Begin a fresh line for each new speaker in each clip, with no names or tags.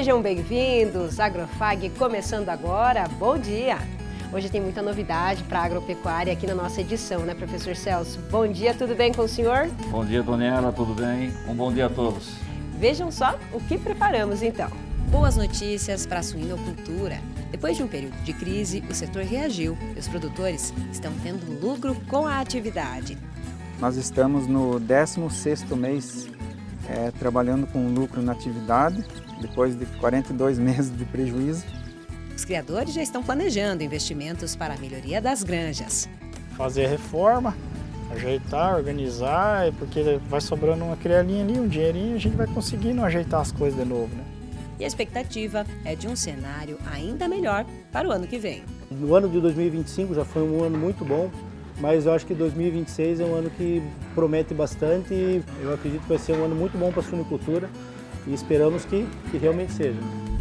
Sejam bem-vindos, Agrofag começando agora, bom dia! Hoje tem muita novidade para a agropecuária aqui na nossa edição, né, professor Celso? Bom dia, tudo bem com o senhor?
Bom dia, Doniela, tudo bem? Um bom dia a todos.
Vejam só o que preparamos então. Boas notícias para a suinocultura. Depois de um período de crise, o setor reagiu e os produtores estão tendo lucro com a atividade.
Nós estamos no 16º mês trabalhando com lucro na atividade, depois de 42 meses de prejuízo.
Os criadores já estão planejando investimentos para a melhoria das granjas.
Fazer a reforma, ajeitar, organizar, porque vai sobrando uma crialinha ali, um dinheirinho, a gente vai conseguindo ajeitar as coisas de novo, né?
E a expectativa é de um cenário ainda melhor para o ano que vem.
O ano de 2025 já foi um ano muito bom, mas eu acho que 2026 é um ano que promete bastante e eu acredito que vai ser um ano muito bom para a suinocultura e esperamos que realmente seja.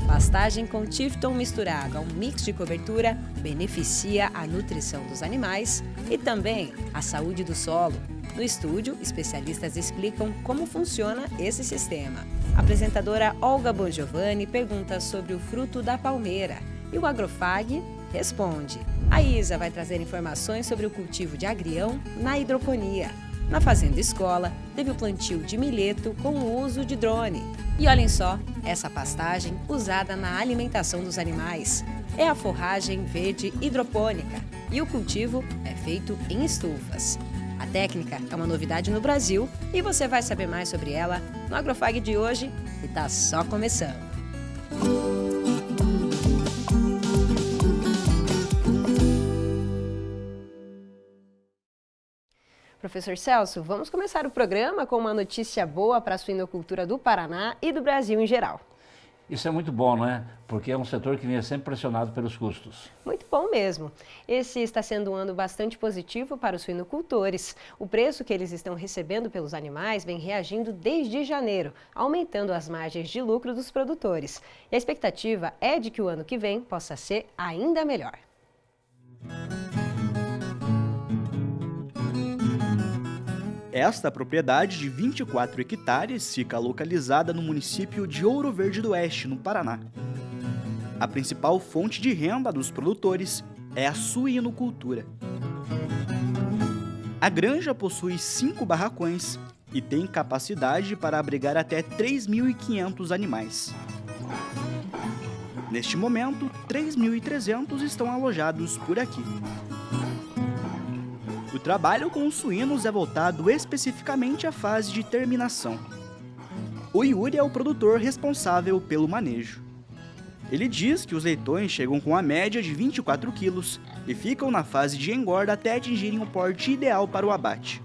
Pastagem com Tifton misturado a um mix de cobertura beneficia a nutrição dos animais e também a saúde do solo. No estúdio, especialistas explicam como funciona esse sistema. A apresentadora Olga Bongiovanni pergunta sobre o fruto da palmeira e o Agrofag responde. A Isa vai trazer informações sobre o cultivo de agrião na hidroponia. Na Fazenda Escola, teve o plantio de milheto com o uso de drone. E olhem só, essa pastagem usada na alimentação dos animais. É a forragem verde hidropônica e o cultivo é feito em estufas. A técnica é uma novidade no Brasil e você vai saber mais sobre ela no Agrofag de hoje, que está só começando. Professor Celso, vamos começar o programa com uma notícia boa para a suinocultura do Paraná e do Brasil em geral.
Isso é muito bom, não é? Porque é um setor que vinha sempre pressionado pelos custos.
Muito bom mesmo. Esse está sendo um ano bastante positivo para os suinocultores. O preço que eles estão recebendo pelos animais vem reagindo desde janeiro, aumentando as margens de lucro dos produtores. E a expectativa é de que o ano que vem possa ser ainda melhor.
Esta propriedade de 24 hectares fica localizada no município de Ouro Verde do Oeste, no Paraná. A principal fonte de renda dos produtores é a suinocultura. A granja possui 5 barracões e tem capacidade para abrigar até 3.500 animais. Neste momento, 3.300 estão alojados por aqui. O trabalho com os suínos é voltado especificamente à fase de terminação. O Yuri é o produtor responsável pelo manejo. Ele diz que os leitões chegam com a média de 24 quilos e ficam na fase de engorda até atingirem o porte ideal para o abate.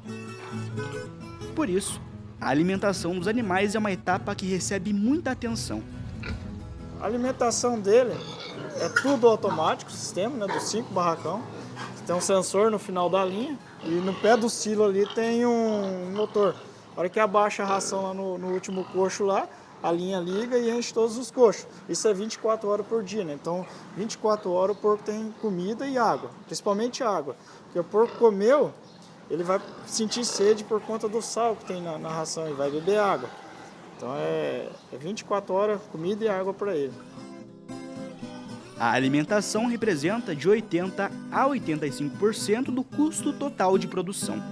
Por isso, a alimentação dos animais é uma etapa que recebe muita atenção.
A alimentação dele é tudo automático, o sistema, né, dos 5 barracão. Tem um sensor no final da linha e no pé do silo ali tem um motor. A hora que abaixa a ração lá no último coxo lá, a linha liga e enche todos os coxos. Isso é 24 horas por dia, né? Então, 24 horas o porco tem comida e água, principalmente água. Porque o porco comeu, ele vai sentir sede por conta do sal que tem na ração e vai beber água. Então, é 24 horas comida e água para ele.
A alimentação representa de 80% a 85% do custo total de produção.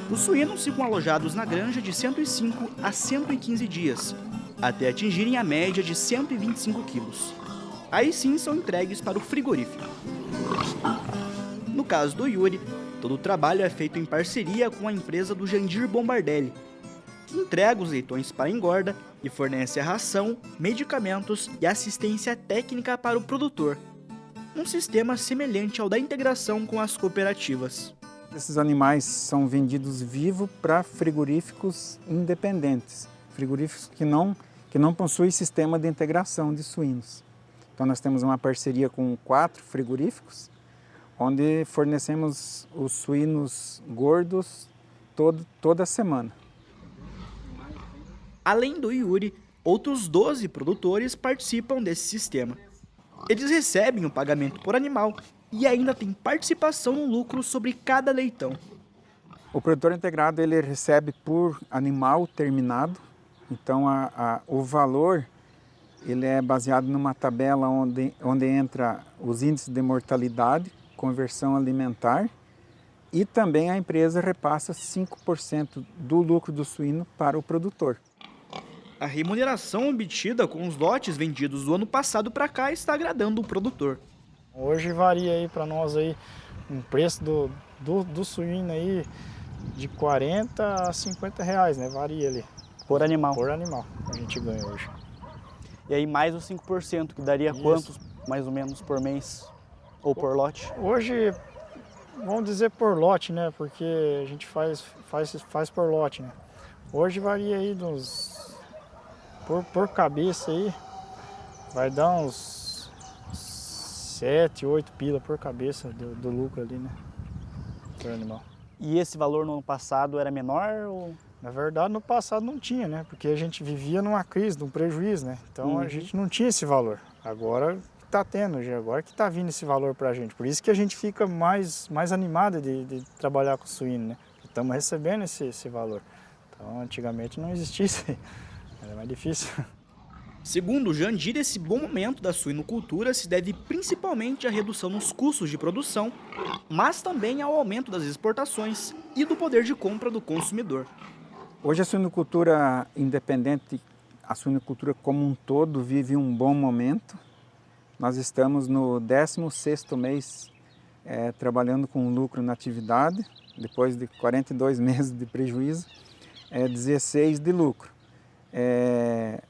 Os suínos ficam alojados na granja de 105 a 115 dias, até atingirem a média de 125 quilos. Aí sim são entregues para o frigorífico. No caso do Yuri, todo o trabalho é feito em parceria com a empresa do Jandir Bombardelli, que entrega os leitões para a engorda e fornece a ração, medicamentos e assistência técnica para o produtor. Um sistema semelhante ao da integração com as cooperativas.
Esses animais são vendidos vivos para frigoríficos independentes, frigoríficos que não possuem sistema de integração de suínos. Então nós temos uma parceria com 4 frigoríficos, onde fornecemos os suínos gordos toda semana.
Além do Yuri, outros 12 produtores participam desse sistema. Eles recebem o pagamento por animal e ainda têm participação no lucro sobre cada leitão.
O produtor integrado ele recebe por animal terminado, então o valor ele é baseado numa tabela onde entra os índices de mortalidade, conversão alimentar, e também a empresa repassa 5% do lucro do suíno para o produtor.
A remuneração obtida com os lotes vendidos do ano passado para cá está agradando o produtor.
Hoje varia aí para nós aí um preço do suíno aí de 40 a 50 reais, né? Varia ali.
Por animal.
Por animal a gente ganha hoje.
E aí mais os 5%, que daria
Isso.
quantos mais ou menos por mês ou por lote?
Hoje, vamos dizer por lote, né? Porque a gente faz por lote, né? Hoje varia aí por cabeça aí, vai dar uns 7, 8 pila por cabeça do lucro ali, né? Por animal.
E esse valor no ano passado era menor ou...
Na verdade, no passado não tinha, né? Porque a gente vivia numa crise, num prejuízo, né? Então a gente não tinha esse valor. Agora está tendo, agora que está vindo esse valor para a gente. Por isso que a gente fica mais animado de trabalhar com suíno, né? Estamos recebendo esse valor. Então antigamente não existia isso aí. Era mais difícil.
Segundo o Jandir, esse bom momento da suinocultura se deve principalmente à redução nos custos de produção, mas também ao aumento das exportações e do poder de compra do consumidor.
Hoje a suinocultura independente, a suinocultura como um todo vive um bom momento. Nós estamos no 16º mês trabalhando com lucro na atividade, depois de 42 meses de prejuízo, 16 de lucro.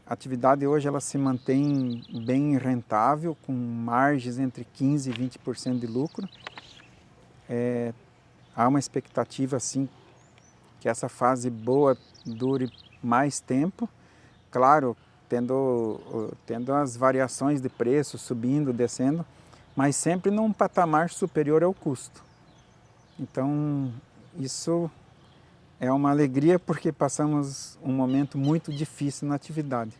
A atividade hoje ela se mantém bem rentável, com margens entre 15% e 20% de lucro. Há uma expectativa assim, que essa fase boa dure mais tempo, claro, tendo as variações de preço, subindo, descendo, mas sempre num patamar superior ao custo. Então, isso é uma alegria porque passamos um momento muito difícil na atividade.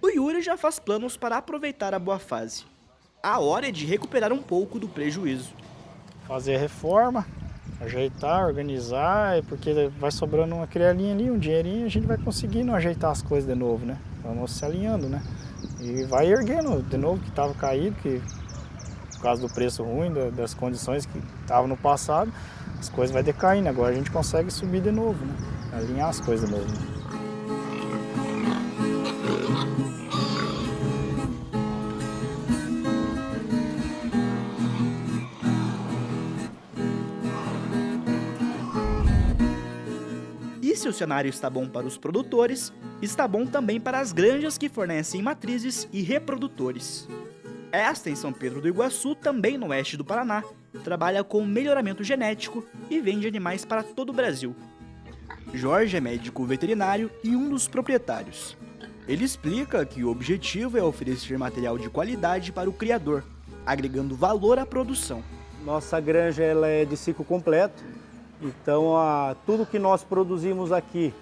O Yuri já faz planos para aproveitar a boa fase. A hora é de recuperar um pouco do prejuízo.
Fazer reforma, ajeitar, organizar, porque vai sobrando uma crialinha ali, um dinheirinho, a gente vai conseguindo ajeitar as coisas de novo, né? Vamos se alinhando, né? E vai erguendo de novo, que estava caído, que por causa do preço ruim, das condições que estavam no passado, as coisas vai decaindo. Agora a gente consegue subir de novo, né? Alinhar as coisas de novo, né?
E se o cenário está bom para os produtores, está bom também para as granjas que fornecem matrizes e reprodutores. Esta, em São Pedro do Iguaçu, também no oeste do Paraná, trabalha com melhoramento genético e vende animais para todo o Brasil. Jorge é médico veterinário e um dos proprietários. Ele explica que o objetivo é oferecer material de qualidade para o criador, agregando valor à produção.
Nossa granja ela é de ciclo completo, então tudo que nós produzimos aqui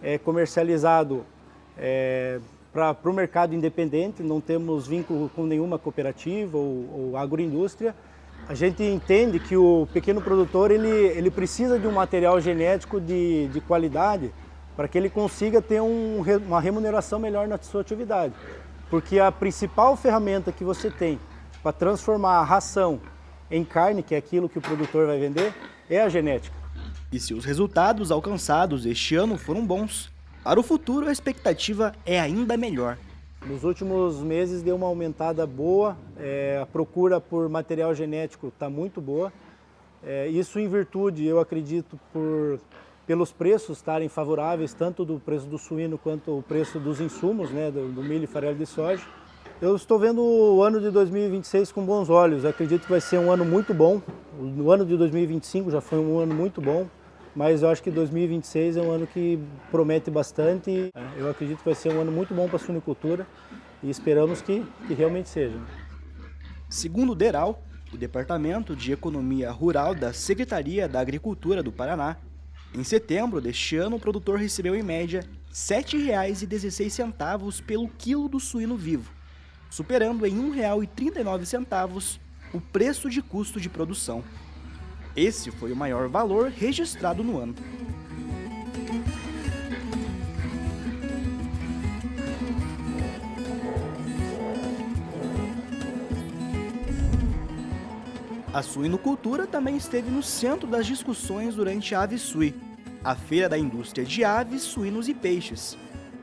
é comercializado para o mercado independente, não temos vínculo com nenhuma cooperativa ou agroindústria. A gente entende que o pequeno produtor ele precisa de um material genético de qualidade para que ele consiga ter uma remuneração melhor na sua atividade. Porque a principal ferramenta que você tem para transformar a ração em carne, que é aquilo que o produtor vai vender, é a genética.
E se os resultados alcançados este ano foram bons, para o futuro a expectativa é ainda melhor.
Nos últimos meses deu uma aumentada boa, a procura por material genético está muito boa. Isso em virtude, eu acredito, pelos preços estarem favoráveis, tanto do preço do suíno quanto o preço dos insumos, né, do milho e farelo de soja. Eu estou vendo o ano de 2026 com bons olhos, eu acredito que vai ser um ano muito bom. O ano de 2025 já foi um ano muito bom, mas eu acho que 2026 é um ano que promete bastante. Eu acredito que vai ser um ano muito bom para a suinocultura e esperamos que realmente seja.
Segundo o DERAL, o Departamento de Economia Rural da Secretaria da Agricultura do Paraná, em setembro deste ano o produtor recebeu em média R$ 7,16 pelo quilo do suíno vivo, superando em R$ 1,39 o preço de custo de produção. Esse foi o maior valor registrado no ano. A suinocultura também esteve no centro das discussões durante a AveSui, a feira da indústria de aves, suínos e peixes,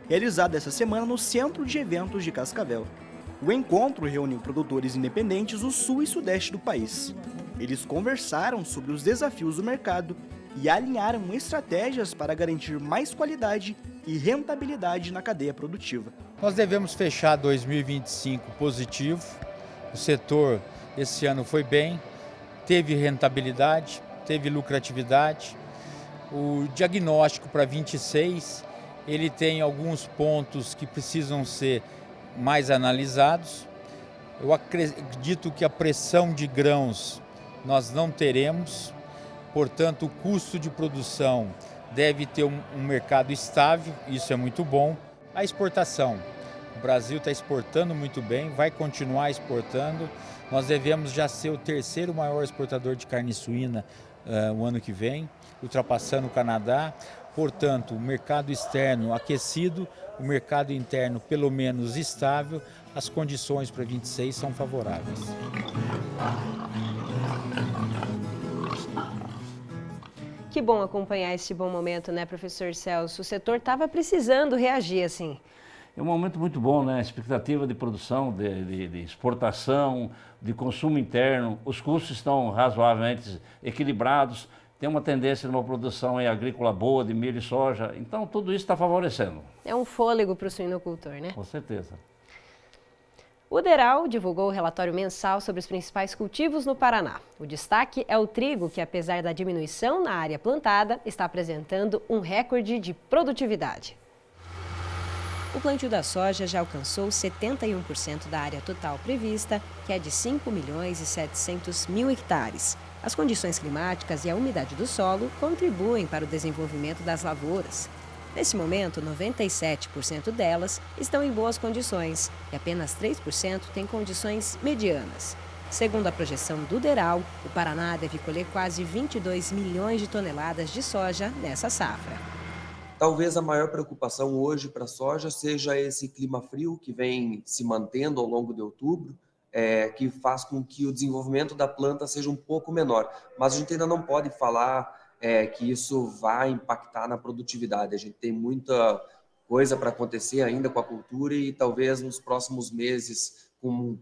realizada essa semana no Centro de Eventos de Cascavel. O encontro reuniu produtores independentes do sul e sudeste do país. Eles conversaram sobre os desafios do mercado e alinharam estratégias para garantir mais qualidade e rentabilidade na cadeia produtiva.
Nós devemos fechar 2025 positivo. O setor esse ano foi bem, teve rentabilidade, teve lucratividade. O diagnóstico para 26, ele tem alguns pontos que precisam ser mais analisados. Eu acredito que a pressão de grãos nós não teremos, portanto o custo de produção deve ter um mercado estável, isso é muito bom. A exportação, o Brasil está exportando muito bem, vai continuar exportando. Nós devemos já ser o terceiro maior exportador de carne suína o ano que vem, ultrapassando o Canadá. Portanto, o mercado externo aquecido, o mercado interno pelo menos estável, as condições para 26 são favoráveis.
Que bom acompanhar esse bom momento, né, professor Celso? O setor estava precisando reagir, assim.
É um momento muito bom, né? A expectativa de produção, de exportação, de consumo interno, os custos estão razoavelmente equilibrados, tem uma tendência de uma produção agrícola boa, de milho e soja, então tudo isso está favorecendo.
É um fôlego para o suinocultor, né?
Com certeza.
O DERAL divulgou o relatório mensal sobre os principais cultivos no Paraná. O destaque é o trigo, que apesar da diminuição na área plantada, está apresentando um recorde de produtividade. O plantio da soja já alcançou 71% da área total prevista, que é de 5.700.000 hectares. As condições climáticas e a umidade do solo contribuem para o desenvolvimento das lavouras. Nesse momento, 97% delas estão em boas condições e apenas 3% têm condições medianas. Segundo a projeção do DERAL, o Paraná deve colher quase 22 milhões de toneladas de soja nessa safra.
Talvez a maior preocupação hoje para a soja seja esse clima frio que vem se mantendo ao longo de outubro, que faz com que o desenvolvimento da planta seja um pouco menor. Mas a gente ainda não pode falar que isso vai impactar na produtividade. A gente tem muita coisa para acontecer ainda com a cultura e talvez nos próximos meses, com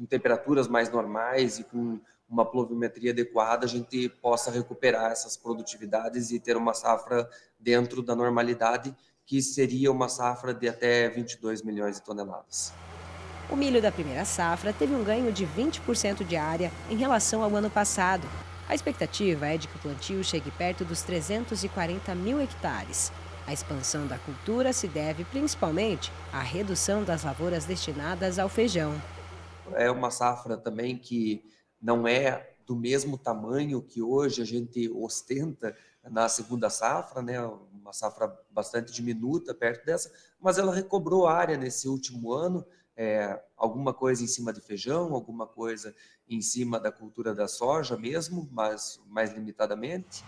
temperaturas mais normais e com uma pluviometria adequada, a gente possa recuperar essas produtividades e ter uma safra dentro da normalidade, que seria uma safra de até 22 milhões de toneladas.
O milho da primeira safra teve um ganho de 20% de área em relação ao ano passado. A expectativa é de que o plantio chegue perto dos 340.000 hectares. A expansão da cultura se deve principalmente à redução das lavouras destinadas ao feijão.
É uma safra também que não é do mesmo tamanho que hoje a gente ostenta na segunda safra, né? Uma safra bastante diminuta perto dessa, mas ela recobrou área nesse último ano, alguma coisa em cima de feijão, alguma coisa em cima da cultura da soja mesmo, mas mais limitadamente.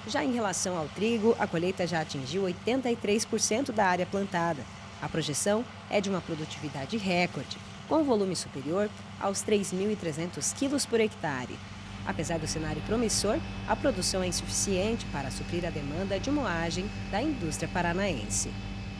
Já em relação ao trigo, a colheita já atingiu 83% da área plantada. A projeção é de uma produtividade recorde, com volume superior aos 3.300 quilos por hectare. Apesar do cenário promissor, a produção é insuficiente para suprir a demanda de moagem da indústria paranaense.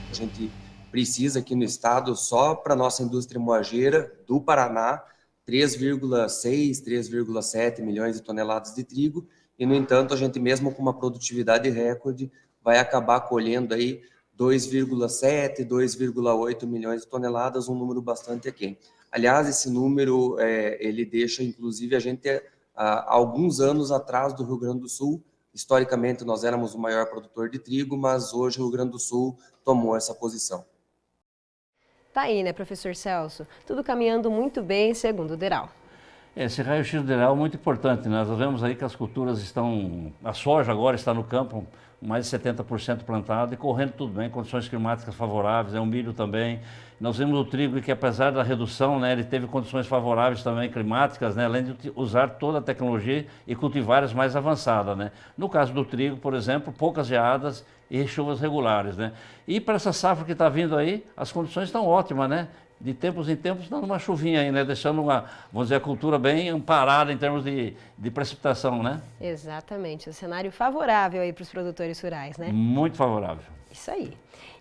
A gente precisa aqui no estado, só para a nossa indústria moageira do Paraná, 3,6, 3,7 milhões de toneladas de trigo, e no entanto a gente mesmo com uma produtividade recorde vai acabar colhendo aí 2,7, 2,8 milhões de toneladas, um número bastante aquém. Aliás, esse número ele deixa inclusive a gente há alguns anos atrás do Rio Grande do Sul. Historicamente nós éramos o maior produtor de trigo, mas hoje o Rio Grande do Sul tomou essa posição.
Tá aí, né, professor Celso? Tudo caminhando muito bem, segundo o DERAL.
Esse raio-x do DERAL é muito importante, né? Nós vemos aí que as culturas estão... A soja agora está no campo, mais de 70% plantada e correndo tudo bem, condições climáticas favoráveis, o milho também. Nós vemos o trigo que, apesar da redução, né, ele teve condições favoráveis também climáticas, né, além de usar toda a tecnologia e cultivares mais avançadas, né. No caso do trigo, por exemplo, poucas geadas e chuvas regulares, né. E para essa safra que está vindo aí, as condições estão ótimas, né. de tempos em tempos, dando uma chuvinha aí, né? Deixando vamos dizer, a cultura bem amparada em termos de precipitação, né?
Exatamente, um cenário favorável aí para os produtores rurais, né?
Muito favorável.
Isso aí.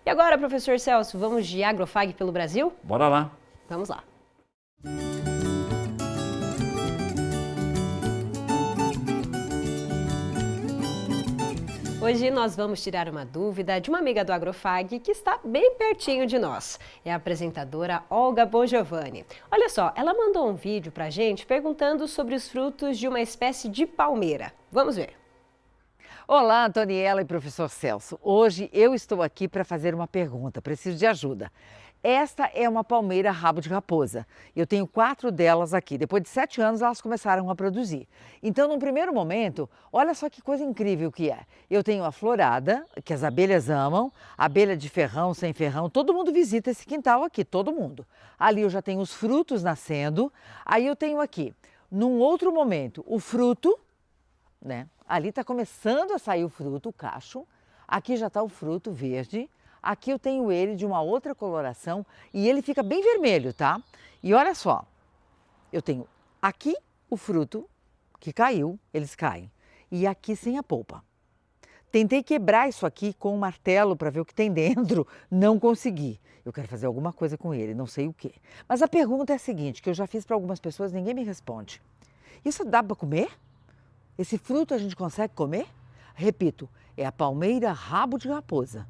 E agora, professor Celso, vamos de Agrofag pelo Brasil?
Bora lá.
Vamos lá. Hoje nós vamos tirar uma dúvida de uma amiga do Agrofag que está bem pertinho de nós. É a apresentadora Olga Bongiovanni. Olha só, ela mandou um vídeo pra gente perguntando sobre os frutos de uma espécie de palmeira. Vamos ver.
Olá, Antoniela e professor Celso. Hoje eu estou aqui para fazer uma pergunta, preciso de ajuda. Esta é uma palmeira rabo de raposa. Eu tenho 4 delas aqui. Depois de 7 anos, elas começaram a produzir. Então, num primeiro momento, olha só que coisa incrível que é. Eu tenho a florada, que as abelhas amam, abelha de ferrão, sem ferrão, todo mundo visita esse quintal aqui, todo mundo. Ali eu já tenho os frutos nascendo. Aí eu tenho aqui, num outro momento, o fruto, né? Ali está começando a sair o fruto, o cacho. Aqui já está o fruto verde. Aqui eu tenho ele de uma outra coloração e ele fica bem vermelho, tá? E olha só, eu tenho aqui o fruto que caiu, eles caem, e aqui sem a polpa. Tentei quebrar isso aqui com um martelo para ver o que tem dentro, não consegui. Eu quero fazer alguma coisa com ele, não sei o quê. Mas a pergunta é a seguinte, que eu já fiz para algumas pessoas, ninguém me responde. Isso dá para comer? Esse fruto a gente consegue comer? Repito, é a palmeira rabo de raposa.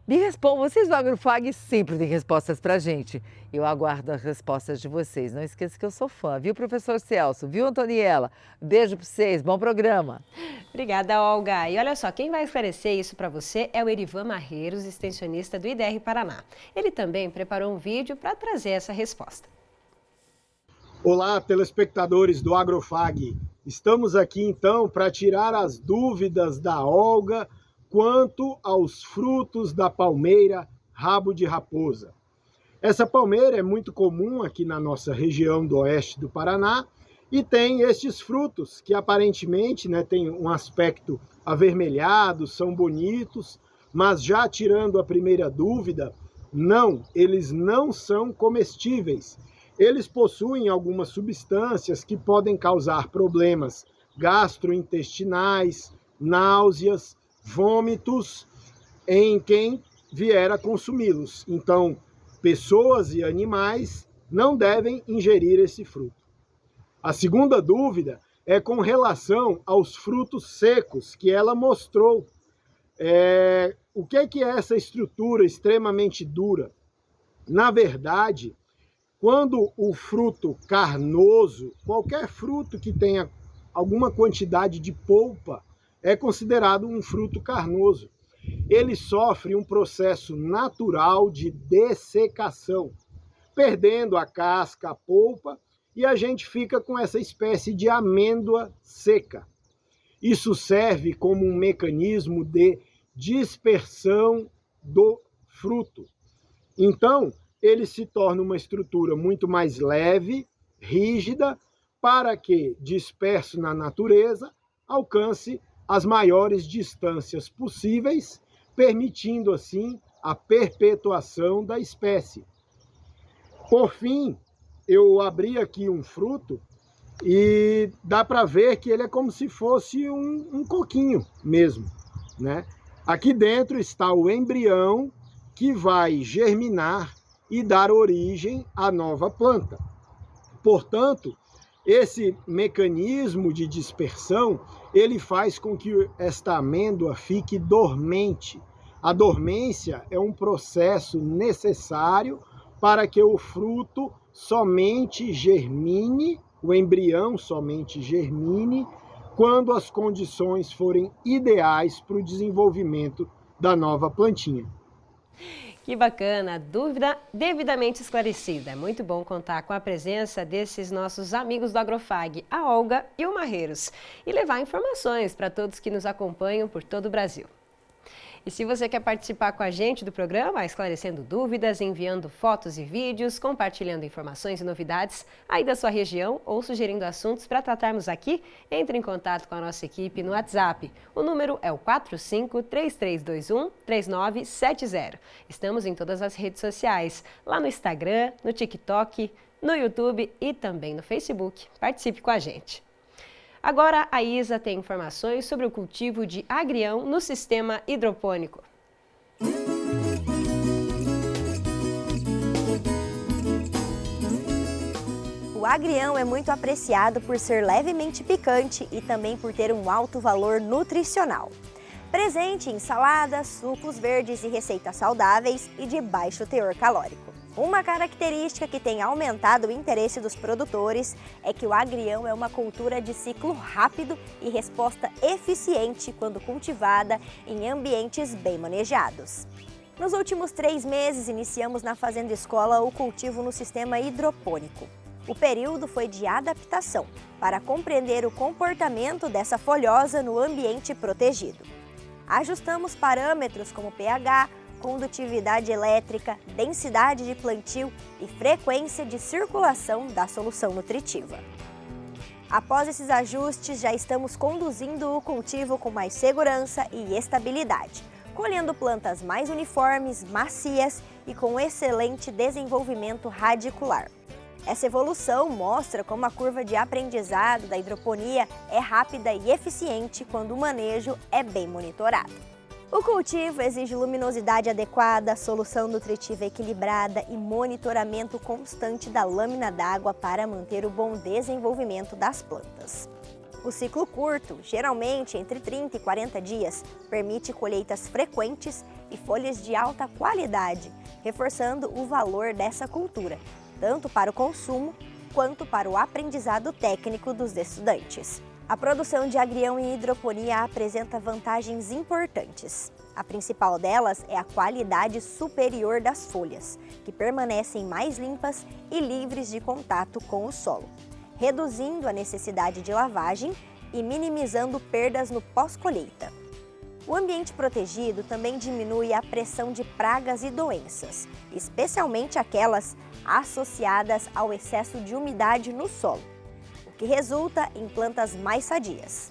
Me respondam, vocês do Agrofag sempre têm respostas pra gente. Eu aguardo as respostas de vocês. Não esqueça que eu sou fã, viu, professor Celso? Viu, Antoniela? Beijo pra vocês, bom programa.
Obrigada, Olga. E olha só, quem vai esclarecer isso para você é o Erivan Marreiros, extensionista do IDR Paraná. Ele também preparou um vídeo para trazer essa resposta.
Olá, telespectadores do Agrofag. Estamos aqui então para tirar as dúvidas da Olga quanto aos frutos da palmeira rabo de raposa. Essa palmeira é muito comum aqui na nossa região do oeste do Paraná e tem estes frutos que aparentemente, né, tem um aspecto avermelhado, são bonitos, mas já tirando a primeira dúvida, não, eles não são comestíveis. Eles possuem algumas substâncias que podem causar problemas gastrointestinais, náuseas, vômitos em quem vier a consumi-los. Então, pessoas e animais não devem ingerir esse fruto. A segunda dúvida é com relação aos frutos secos que ela mostrou. O que é essa estrutura extremamente dura? Na verdade, quando o fruto carnoso, qualquer fruto que tenha alguma quantidade de polpa, é considerado um fruto carnoso. Ele sofre um processo natural de dessecação, perdendo a casca, a polpa, e a gente fica com essa espécie de amêndoa seca. Isso serve como um mecanismo de dispersão do fruto. Então, ele se torna uma estrutura muito mais leve, rígida, para que, disperso na natureza, alcance as maiores distâncias possíveis, permitindo assim a perpetuação da espécie. Por fim, eu abri aqui um fruto e dá para ver que ele é como se fosse um coquinho mesmo, né? Aqui dentro está o embrião que vai germinar e dar origem à nova planta. Portanto, esse mecanismo de dispersão, ele faz com que esta amêndoa fique dormente. A dormência é um processo necessário para que o fruto somente germine, o embrião somente germine, quando as condições forem ideais para o desenvolvimento da nova plantinha.
Que bacana, dúvida devidamente esclarecida. É muito bom contar com a presença desses nossos amigos do Agrofag, a Olga e o Marreiros, e levar informações para todos que nos acompanham por todo o Brasil. E se você quer participar com a gente do programa, esclarecendo dúvidas, enviando fotos e vídeos, compartilhando informações e novidades aí da sua região ou sugerindo assuntos para tratarmos aqui, entre em contato com a nossa equipe no WhatsApp. O número é o 4533213970. Estamos em todas as redes sociais, lá no Instagram, no TikTok, no YouTube e também no Facebook. Participe com a gente. Agora a Isa tem informações sobre o cultivo de agrião no sistema hidropônico.
O agrião é muito apreciado por ser levemente picante e também por ter um alto valor nutricional. Presente em saladas, sucos verdes e receitas saudáveis e de baixo teor calórico. Uma característica que tem aumentado o interesse dos produtores é que o agrião é uma cultura de ciclo rápido e resposta eficiente quando cultivada em ambientes bem manejados. Nos últimos 3 meses, iniciamos na Fazenda Escola o cultivo no sistema hidropônico. O período foi de adaptação para compreender o comportamento dessa folhosa no ambiente protegido. Ajustamos parâmetros como pH, condutividade elétrica, densidade de plantio e frequência de circulação da solução nutritiva. Após esses ajustes, já estamos conduzindo o cultivo com mais segurança e estabilidade, colhendo plantas mais uniformes, macias e com excelente desenvolvimento radicular. Essa evolução mostra como a curva de aprendizado da hidroponia é rápida e eficiente quando o manejo é bem monitorado. O cultivo exige luminosidade adequada, solução nutritiva equilibrada e monitoramento constante da lâmina d'água para manter o bom desenvolvimento das plantas. O ciclo curto, geralmente entre 30 e 40 dias, permite colheitas frequentes e folhas de alta qualidade, reforçando o valor dessa cultura, tanto para o consumo quanto para o aprendizado técnico dos estudantes. A produção de agrião em hidroponia apresenta vantagens importantes. A principal delas é a qualidade superior das folhas, que permanecem mais limpas e livres de contato com o solo, reduzindo a necessidade de lavagem e minimizando perdas no pós-colheita. O ambiente protegido também diminui a pressão de pragas e doenças, especialmente aquelas associadas ao excesso de umidade no solo, o que resulta em plantas mais sadias.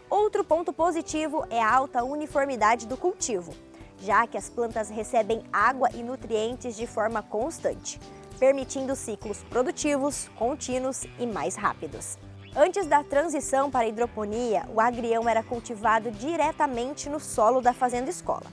Outro ponto positivo é a alta uniformidade do cultivo, já que as plantas recebem água e nutrientes de forma constante, permitindo ciclos produtivos, contínuos e mais rápidos. Antes da transição para a hidroponia, o agrião era cultivado diretamente no solo da Fazenda Escola.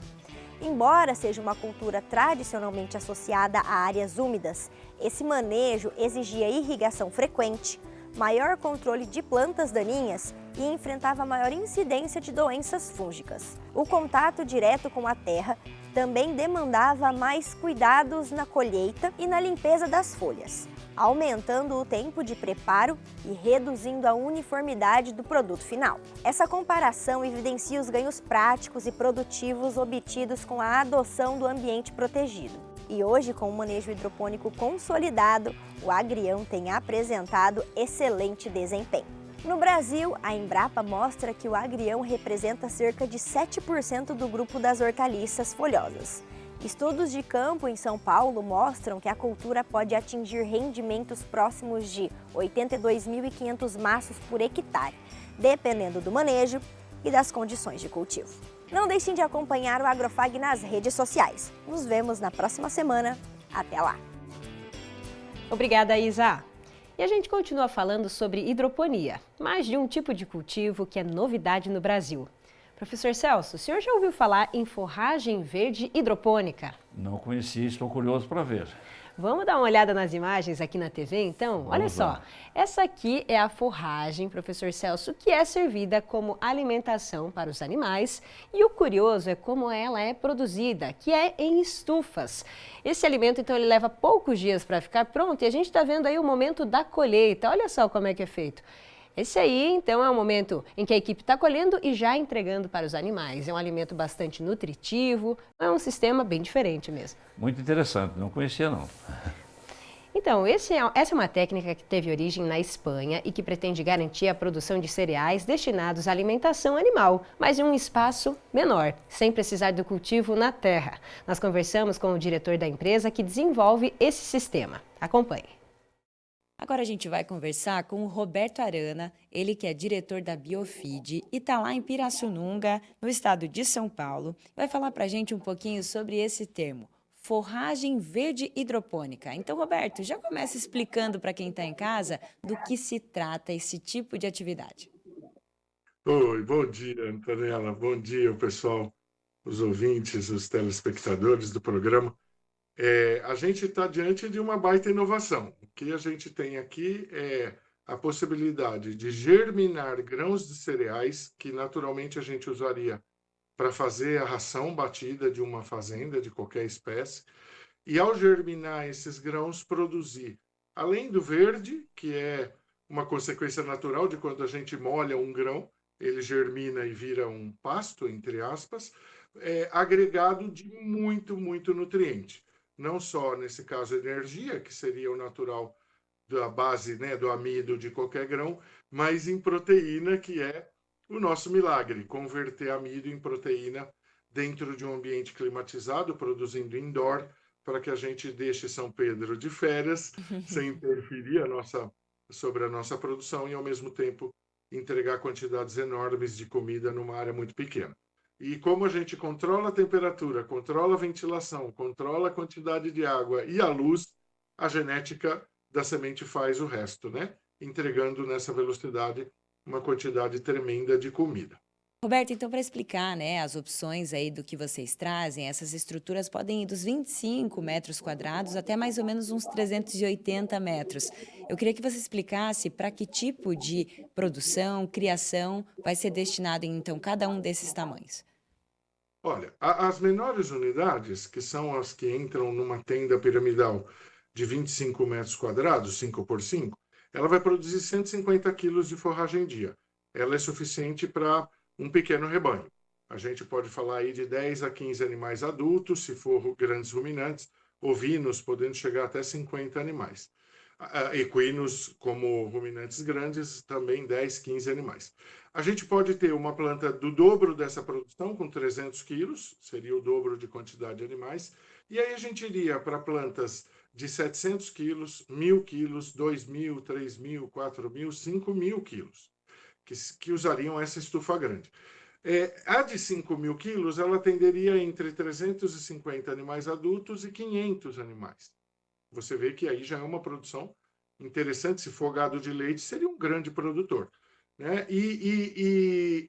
Embora seja uma cultura tradicionalmente associada a áreas úmidas, esse manejo exigia irrigação frequente, maior controle de plantas daninhas e enfrentava maior incidência de doenças fúngicas. O contato direto com a terra também demandava mais cuidados na colheita e na limpeza das folhas, aumentando o tempo de preparo e reduzindo a uniformidade do produto final. Essa comparação evidencia os ganhos práticos e produtivos obtidos com a adoção do ambiente protegido. E hoje, com o manejo hidropônico consolidado, o agrião tem apresentado excelente desempenho. No Brasil, a Embrapa mostra que o agrião representa cerca de 7% do grupo das hortaliças folhosas. Estudos de campo em São Paulo mostram que a cultura pode atingir rendimentos próximos de 82.500 maços por hectare, dependendo do manejo e das condições de cultivo. Não deixem de acompanhar o Agrofag nas redes sociais. Nos vemos na próxima semana. Até lá!
Obrigada, Isa! E a gente continua falando sobre hidroponia, mais de um tipo de cultivo que é novidade no Brasil. Professor Celso, o senhor já ouviu falar em forragem verde hidropônica?
Não conheci, estou curioso para ver.
Vamos dar uma olhada nas imagens aqui na TV, então? Olha só, essa aqui é a forragem, professor Celso, que é servida como alimentação para os animais. E o curioso é como ela é produzida, que é em estufas. Esse alimento, então, ele leva poucos dias para ficar pronto e a gente está vendo aí o momento da colheita. Olha só como é que é feito. Esse aí, então, é o momento em que a equipe está colhendo e já entregando para os animais. É um alimento bastante nutritivo, é um sistema bem diferente mesmo.
Muito interessante, não conhecia não.
Então, essa é uma técnica que teve origem na Espanha e que pretende garantir a produção de cereais destinados à alimentação animal, mas em um espaço menor, sem precisar do cultivo na terra. Nós conversamos com o diretor da empresa que desenvolve esse sistema. Acompanhe. Agora a gente vai conversar com o Roberto Arana, ele que é diretor da Biofeed e está lá em Pirassununga, no estado de São Paulo. Vai falar para a gente um pouquinho sobre esse termo, forragem verde hidropônica. Então, Roberto, já começa explicando para quem está em casa do que se trata esse tipo de atividade.
Oi, bom dia, Antonella. Bom dia, pessoal, os ouvintes, os telespectadores do programa. A gente está diante de uma baita inovação. O que a gente tem aqui é a possibilidade de germinar grãos de cereais que naturalmente a gente usaria para fazer a ração batida de uma fazenda de qualquer espécie. E ao germinar esses grãos, produzir, além do verde, que é uma consequência natural de quando a gente molha um grão, ele germina e vira um pasto, entre aspas, agregado de muito nutriente. Não só, nesse caso, energia, que seria o natural da base, né, do amido de qualquer grão, mas em proteína, que é o nosso milagre, converter amido em proteína dentro de um ambiente climatizado, produzindo indoor, para que a gente deixe São Pedro de férias, sem interferir sobre a nossa produção e, ao mesmo tempo, entregar quantidades enormes de comida numa área muito pequena. E como a gente controla a temperatura, controla a ventilação, controla a quantidade de água e a luz, a genética da semente faz o resto, né? Entregando nessa velocidade uma quantidade tremenda de comida.
Roberto, então para explicar, né, as opções aí do que vocês trazem, essas estruturas podem ir dos 25 metros quadrados até mais ou menos uns 380 metros. Eu queria que você explicasse para que tipo de produção, criação vai ser destinado então cada um desses tamanhos.
Olha, as menores unidades, que são as que entram numa tenda piramidal de 25 metros quadrados, 5 por 5, ela vai produzir 150 quilos de forragem dia. Ela é suficiente para um pequeno rebanho. A gente pode falar aí de 10 a 15 animais adultos, se for grandes ruminantes, ovinos, podendo chegar até 50 animais. Equinos, como ruminantes grandes, também 10, 15 animais. A gente pode ter uma planta do dobro dessa produção, com 300 quilos, seria o dobro de quantidade de animais, e aí a gente iria para plantas de 700 quilos, 1.000 quilos, 2.000, 3.000, 4.000, 5.000 quilos, que usariam essa estufa grande. A de 5.000 quilos, ela tenderia entre 350 animais adultos e 500 animais. Você vê que aí já é uma produção interessante. Se for gado de leite, seria um grande produtor, né? E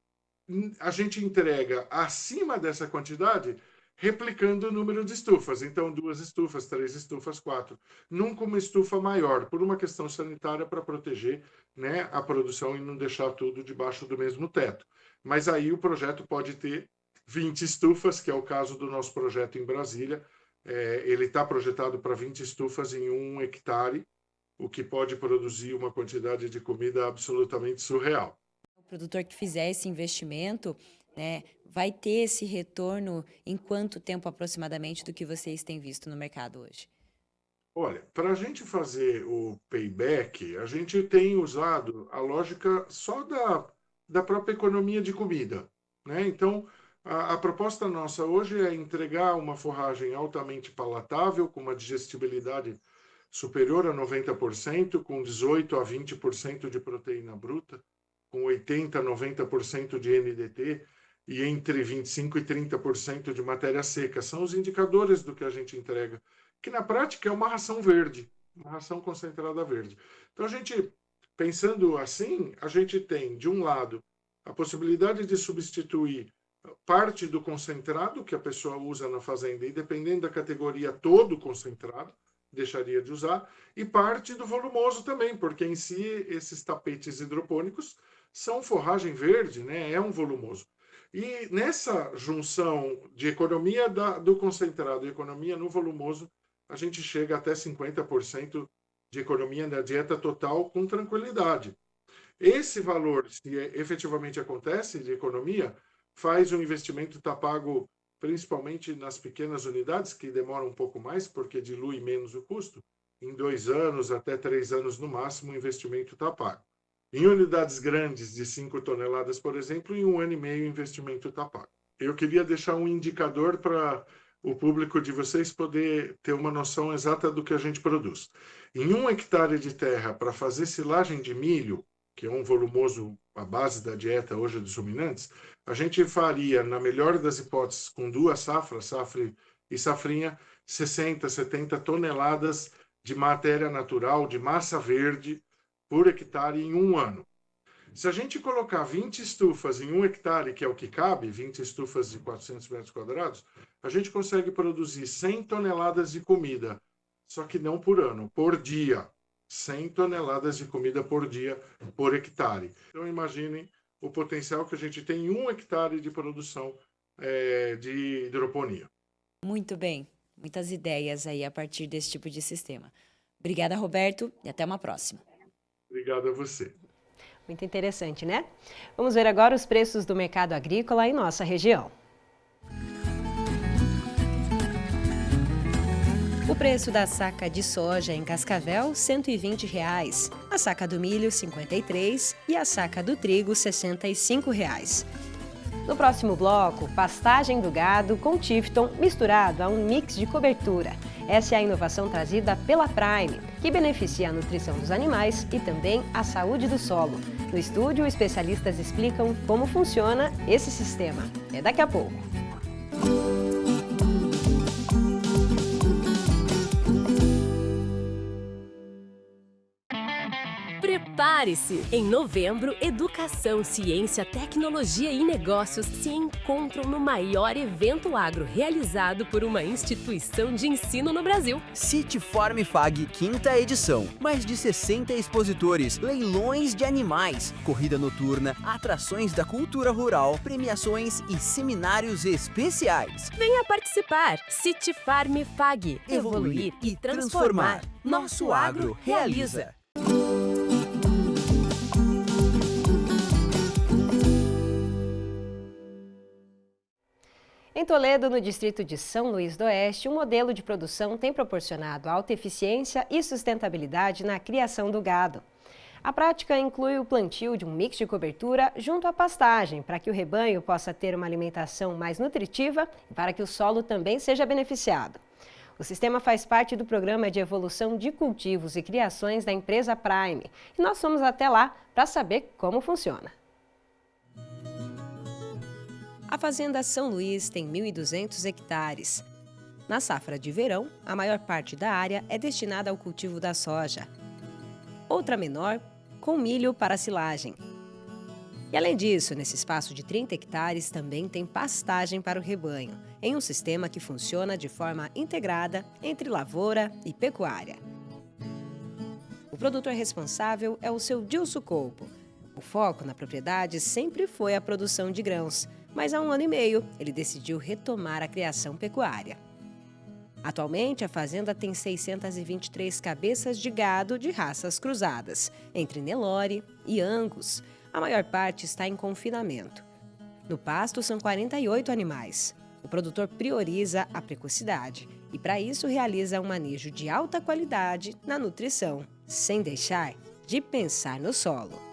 a gente entrega acima dessa quantidade, replicando o número de estufas. Então, 2 estufas, 3 estufas, 4. Nunca uma estufa maior, por uma questão sanitária, para proteger, né, a produção e não deixar tudo debaixo do mesmo teto. Mas aí o projeto pode ter 20 estufas, que é o caso do nosso projeto em Brasília. Ele está projetado para 20 estufas em 1 hectare, o que pode produzir uma quantidade de comida absolutamente surreal.
O produtor que fizer esse investimento, né, vai ter esse retorno em quanto tempo aproximadamente do que vocês têm visto no mercado hoje?
Olha, para a gente fazer o payback, a gente tem usado a lógica só da própria economia de comida, né? Então, a proposta nossa hoje é entregar uma forragem altamente palatável, com uma digestibilidade superior a 90%, com 18% a 20% de proteína bruta, com 80% a 90% de NDT e entre 25% e 30% de matéria seca. São os indicadores do que a gente entrega, que na prática é uma ração verde, uma ração concentrada verde. Então, a gente, pensando assim, a gente tem, de um lado, a possibilidade de substituir parte do concentrado que a pessoa usa na fazenda, e dependendo da categoria, todo concentrado, deixaria de usar, e parte do volumoso também, porque em si esses tapetes hidropônicos são forragem verde, né? É um volumoso. E nessa junção de economia do concentrado e economia no volumoso, a gente chega até 50% de economia na dieta total com tranquilidade. Esse valor, se efetivamente acontece de economia, faz o investimento estar pago principalmente nas pequenas unidades, que demoram um pouco mais, porque dilui menos o custo, em 2 anos até 3 anos no máximo o investimento está pago. Em unidades grandes de 5 toneladas, por exemplo, em 1 ano e meio o investimento está pago. Eu queria deixar um indicador para o público de vocês poder ter uma noção exata do que a gente produz. Em 1 hectare de terra, para fazer silagem de milho, que é um volumoso, a base da dieta hoje dos ruminantes, a gente faria, na melhor das hipóteses, com 2 safras, safra e safrinha, 60, 70 toneladas de matéria natural, de massa verde, por hectare em 1 ano. Se a gente colocar 20 estufas em 1 hectare, que é o que cabe, 20 estufas de 400 metros quadrados, a gente consegue produzir 100 toneladas de comida, só que não por ano, por dia. 100 toneladas de comida por dia, por hectare. Então imaginem o potencial que a gente tem em 1 hectare de produção de hidroponia.
Muito bem, muitas ideias aí a partir desse tipo de sistema. Obrigada, Roberto, e até uma próxima.
Obrigado a você.
Muito interessante, né? Vamos ver agora os preços do mercado agrícola em nossa região.
O preço da saca de soja em Cascavel, R$ 120. A saca do milho, R$ 53. E a saca do trigo, R$ 65.
No próximo bloco, pastagem do gado com Tifton misturado a um mix de cobertura. Essa é a inovação trazida pela Prime, que beneficia a nutrição dos animais e também a saúde do solo. No estúdio, especialistas explicam como funciona esse sistema. É daqui a pouco.
Prepare-se! Em novembro, educação, ciência, tecnologia e negócios se encontram no maior evento agro realizado por uma instituição de ensino no Brasil.
Citifarm Fag, 5ª edição. Mais de 60 expositores, leilões de animais, corrida noturna, atrações da cultura rural, premiações e seminários especiais.
Venha participar! Citifarm Fag. Evoluir e transformar. Nosso agro realiza.
Em Toledo, no distrito de São Luís do Oeste, um modelo de produção tem proporcionado alta eficiência e sustentabilidade na criação do gado. A prática inclui o plantio de um mix de cobertura junto à pastagem, para que o rebanho possa ter uma alimentação mais nutritiva e para que o solo também seja beneficiado. O sistema faz parte do programa de evolução de cultivos e criações da empresa Prime. E nós fomos até lá para saber como funciona.
A Fazenda São Luís tem 1.200 hectares. Na safra de verão, a maior parte da área é destinada ao cultivo da soja. Outra menor, com milho para silagem. E além disso, nesse espaço de 30 hectares também tem pastagem para o rebanho, em um sistema que funciona de forma integrada entre lavoura e pecuária. O produtor responsável é o seu Dilso Colpo. O foco na propriedade sempre foi a produção de grãos, mas há 1 ano e meio ele decidiu retomar a criação pecuária. Atualmente, a fazenda tem 623 cabeças de gado de raças cruzadas, entre Nelore e Angus. A maior parte está em confinamento. No pasto são 48 animais. O produtor prioriza a precocidade e, para isso, realiza um manejo de alta qualidade na nutrição, sem deixar de pensar no solo.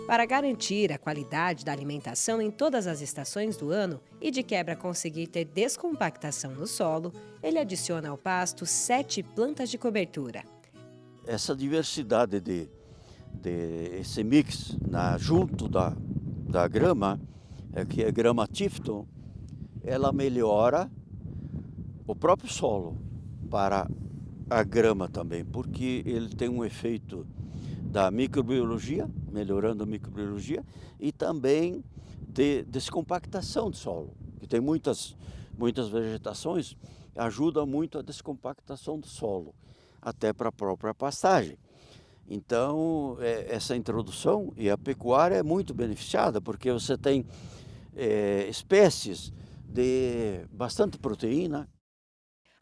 Para garantir a qualidade da alimentação em todas as estações do ano e de quebra conseguir ter descompactação no solo, ele adiciona ao pasto 7 plantas de cobertura.
Essa diversidade esse mix junto da grama, que é grama Tifton, ela melhora o próprio solo para a grama também, porque ele tem um efeito da microbiologia, melhorando a microbiologia, e também de descompactação do solo, que tem muitas vegetações, ajuda muito a descompactação do solo, até para a própria pastagem. Então, essa introdução e a pecuária é muito beneficiada, porque você tem espécies de bastante proteína.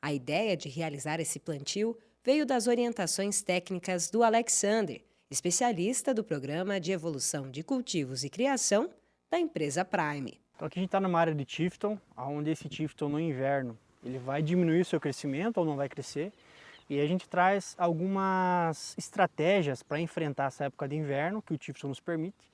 A ideia de realizar esse plantio veio das orientações técnicas do Alexander, especialista do Programa de Evolução de Cultivos e Criação da empresa Prime.
Então aqui a gente está numa área de Tifton, onde esse Tifton no inverno ele vai diminuir o seu crescimento ou não vai crescer.
E a gente traz algumas estratégias para enfrentar essa época de inverno que o Tifton nos permite,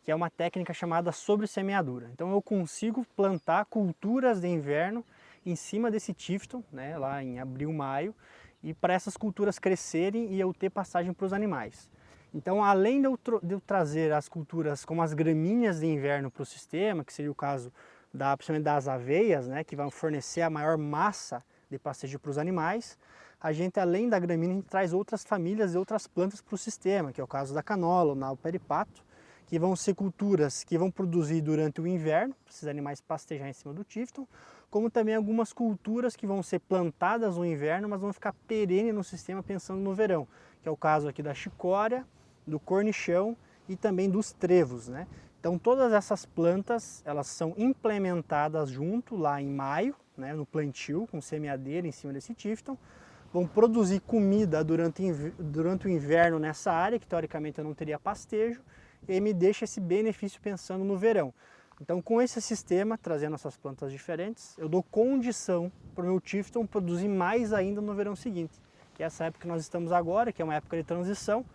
que é uma técnica chamada sobressemeadura. Então eu consigo plantar culturas de inverno em cima desse Tifton, né, lá em abril, maio, e para essas culturas crescerem e eu ter passagem para os animais. Então, além de eu trazer as culturas como as gramíneas de inverno para o sistema, que seria o caso principalmente das aveias, né, que vão fornecer a maior massa de pastejo para os animais, a gente, além da gramínea, a gente traz outras famílias e outras plantas para o sistema, que é o caso da canola, o nabo peripato, que vão ser culturas que vão produzir durante o inverno, para esses animais pastejar em cima do Tifton, como também algumas culturas que vão ser plantadas no inverno, mas vão ficar perenes no sistema pensando no verão, que é o caso aqui da chicória, do cornichão e também dos trevos, né? Então todas essas plantas, elas são implementadas junto lá em maio, né, no plantio, com semeadeira em cima desse Tifton, vão produzir comida durante o inverno nessa área, que teoricamente eu não teria pastejo, e aí me deixa esse benefício pensando no verão. Então, com esse sistema, trazendo essas plantas diferentes, eu dou condição para o meu Tifton produzir mais ainda no verão seguinte, que é essa época que nós estamos agora, que é uma época de transição,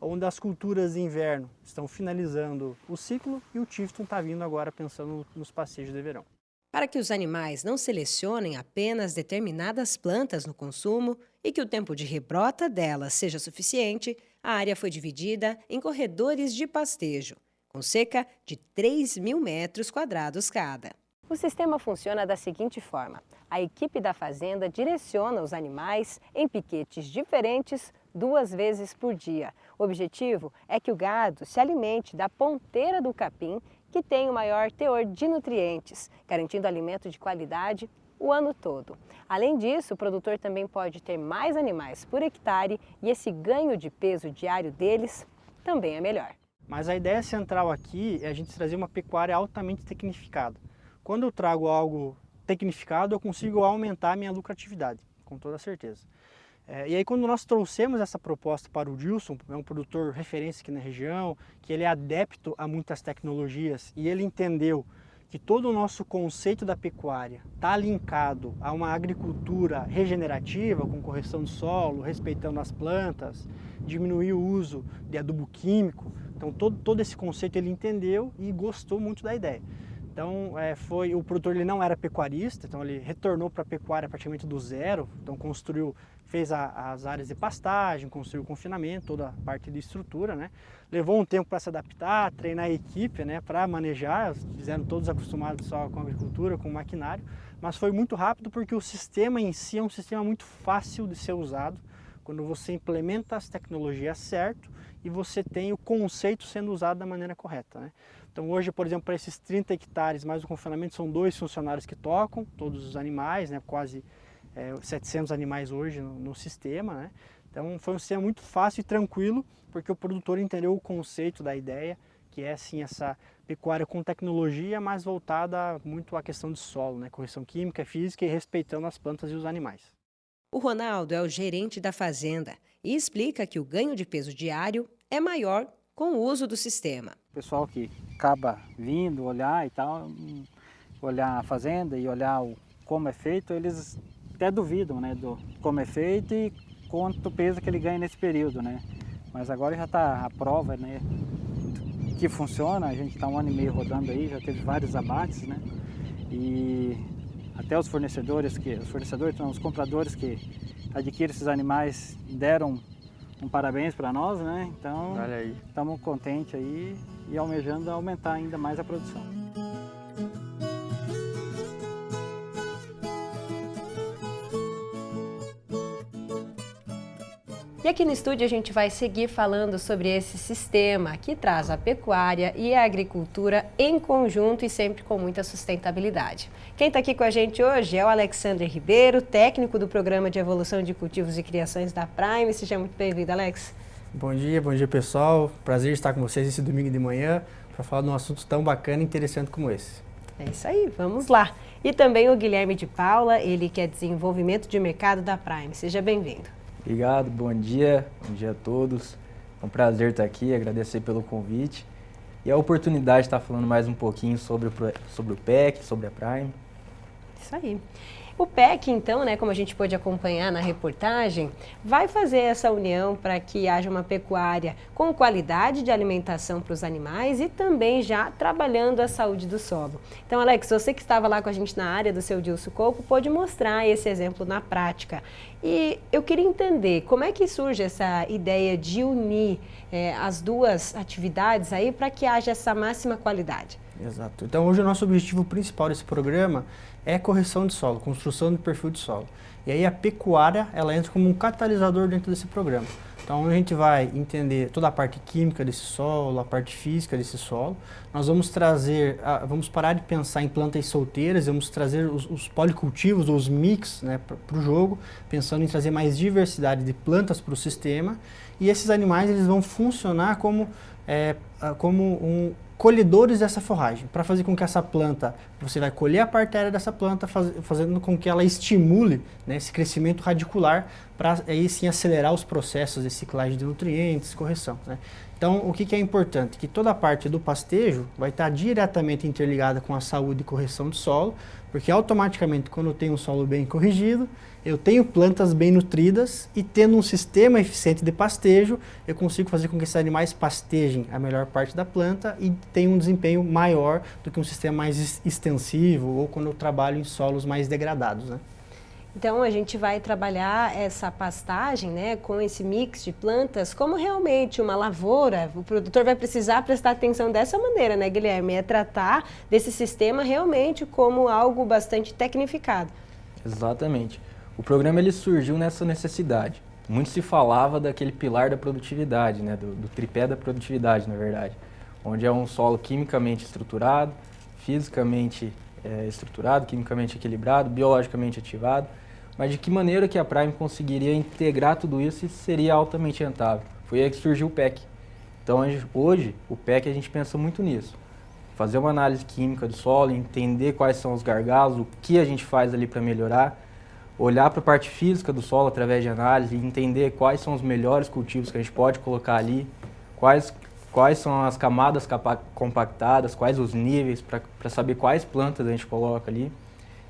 onde as culturas de inverno estão finalizando o ciclo e o Tifton está vindo agora pensando nos pastejos de verão.
Para que os animais não selecionem apenas determinadas plantas no consumo e que o tempo de rebrota delas seja suficiente, a área foi dividida em corredores de pastejo, com cerca de 3.000 metros quadrados cada.
O sistema funciona da seguinte forma: a equipe da fazenda direciona os animais em piquetes diferentes 2 vezes por dia. O objetivo é que o gado se alimente da ponteira do capim, que tem o maior teor de nutrientes, garantindo alimento de qualidade o ano todo. Além disso, o produtor também pode ter mais animais por hectare e esse ganho de peso diário deles também é melhor.
Mas a ideia central aqui é a gente trazer uma pecuária altamente tecnificada. Quando eu trago algo tecnificado, eu consigo aumentar a minha lucratividade, com toda certeza. E aí quando nós trouxemos essa proposta para o Dilson, é um produtor referência aqui na região, que ele é adepto a muitas tecnologias e ele entendeu que todo o nosso conceito da pecuária está linkado a uma agricultura regenerativa, com correção de solo, respeitando as plantas, diminuir o uso de adubo químico. Então todo esse conceito ele entendeu e gostou muito da ideia. Então o produtor ele não era pecuarista, então ele retornou para a pecuária praticamente do zero, então fez as áreas de pastagem, construiu o confinamento, toda a parte de estrutura, né? Levou um tempo para se adaptar, treinar a equipe, né, para manejar, fizeram todos acostumados só com a agricultura, com o maquinário, mas foi muito rápido porque o sistema em si é um sistema muito fácil de ser usado, quando você implementa as tecnologias certo e você tem o conceito sendo usado da maneira correta, né? Então hoje, por exemplo, para esses 30 hectares mais o confinamento, são 2 funcionários que tocam, todos os animais, né, quase 700 animais hoje no sistema, né? Então foi um sistema muito fácil e tranquilo, porque o produtor entendeu o conceito da ideia, que é assim essa pecuária com tecnologia, mas voltada muito à questão de solo, né? Correção química, física e respeitando as plantas e os animais.
O Ronaldo é o gerente da fazenda e explica que o ganho de peso diário é maior com o uso do sistema.
O pessoal que acaba vindo olhar e tal, olhar a fazenda e olhar como é feito, eles até duvidam, né, do como é feito e quanto peso que ele ganha nesse período, né? Mas agora já está a prova, né, que funciona. A gente está 1 ano e meio rodando aí, já teve vários abates, né? E até os compradores que adquirem esses animais deram um parabéns para nós, né? Então estamos contentes aí e almejando aumentar ainda mais a produção.
E aqui no estúdio a gente vai seguir falando sobre esse sistema que traz a pecuária e a agricultura em conjunto e sempre com muita sustentabilidade. Quem está aqui com a gente hoje é o Alexandre Ribeiro, técnico do Programa de Evolução de Cultivos e Criações da Prime. Seja muito bem-vindo, Alex.
Bom dia pessoal. Prazer estar com vocês esse domingo de manhã para falar de um assunto tão bacana e interessante como esse.
É isso aí, vamos lá. E também o Guilherme de Paula, ele que é desenvolvimento de mercado da Prime. Seja bem-vindo.
Obrigado, bom dia a todos. É um prazer estar aqui, agradecer pelo convite e a oportunidade de estar falando mais um pouquinho sobre o PEC, sobre a Prime.
Isso aí. O PEC, então, né, como a gente pôde acompanhar na reportagem, vai fazer essa união para que haja uma pecuária com qualidade de alimentação para os animais e também já trabalhando a saúde do solo. Então, Alex, você que estava lá com a gente na área do seu Dilso Coco, pôde mostrar esse exemplo na prática. E eu queria entender como é que surge essa ideia de unir as duas atividades aí para que haja essa máxima qualidade.
Exato. Então, hoje o nosso objetivo principal desse programa é correção de solo, construção do perfil de solo. E aí a pecuária, ela entra como um catalisador dentro desse programa. Então, a gente vai entender toda a parte química desse solo, a parte física desse solo. Nós vamos trazer, vamos parar de pensar em plantas solteiras, vamos trazer os policultivos, os mix, né, para o jogo, pensando em trazer mais diversidade de plantas para o sistema. E esses animais, eles vão funcionar como colhedores dessa forragem, para fazer com que essa planta, você vai colher a parte aérea dessa planta, fazendo com que ela estimule, né, esse crescimento radicular, para aí sim acelerar os processos de ciclagem de nutrientes, correção, né. Então, o que é importante? Que toda a parte do pastejo vai estar diretamente interligada com a saúde e correção do solo, porque automaticamente, quando eu tenho um solo bem corrigido, eu tenho plantas bem nutridas e tendo um sistema eficiente de pastejo, eu consigo fazer com que esses animais pastejem a melhor parte da planta e tenham um desempenho maior do que um sistema mais extensivo ou quando eu trabalho em solos mais degradados, né?
Então, a gente vai trabalhar essa pastagem, né, com esse mix de plantas como realmente uma lavoura. O produtor vai precisar prestar atenção dessa maneira, né, Guilherme? É tratar desse sistema realmente como algo bastante tecnificado.
Exatamente. O programa ele surgiu nessa necessidade. Muito se falava daquele pilar da produtividade, né, do tripé da produtividade, na verdade, onde é um solo quimicamente estruturado, fisicamente estruturado, quimicamente equilibrado, biologicamente ativado, mas de que maneira que a Prime conseguiria integrar tudo isso e seria altamente rentável. Foi aí que surgiu o PEC. Então, hoje, o PEC, a gente pensa muito nisso. Fazer uma análise química do solo, entender quais são os gargalos, o que a gente faz ali para melhorar, olhar para a parte física do solo através de análise e entender quais são os melhores cultivos que a gente pode colocar ali, quais são as camadas compactadas, quais os níveis, para saber quais plantas a gente coloca ali.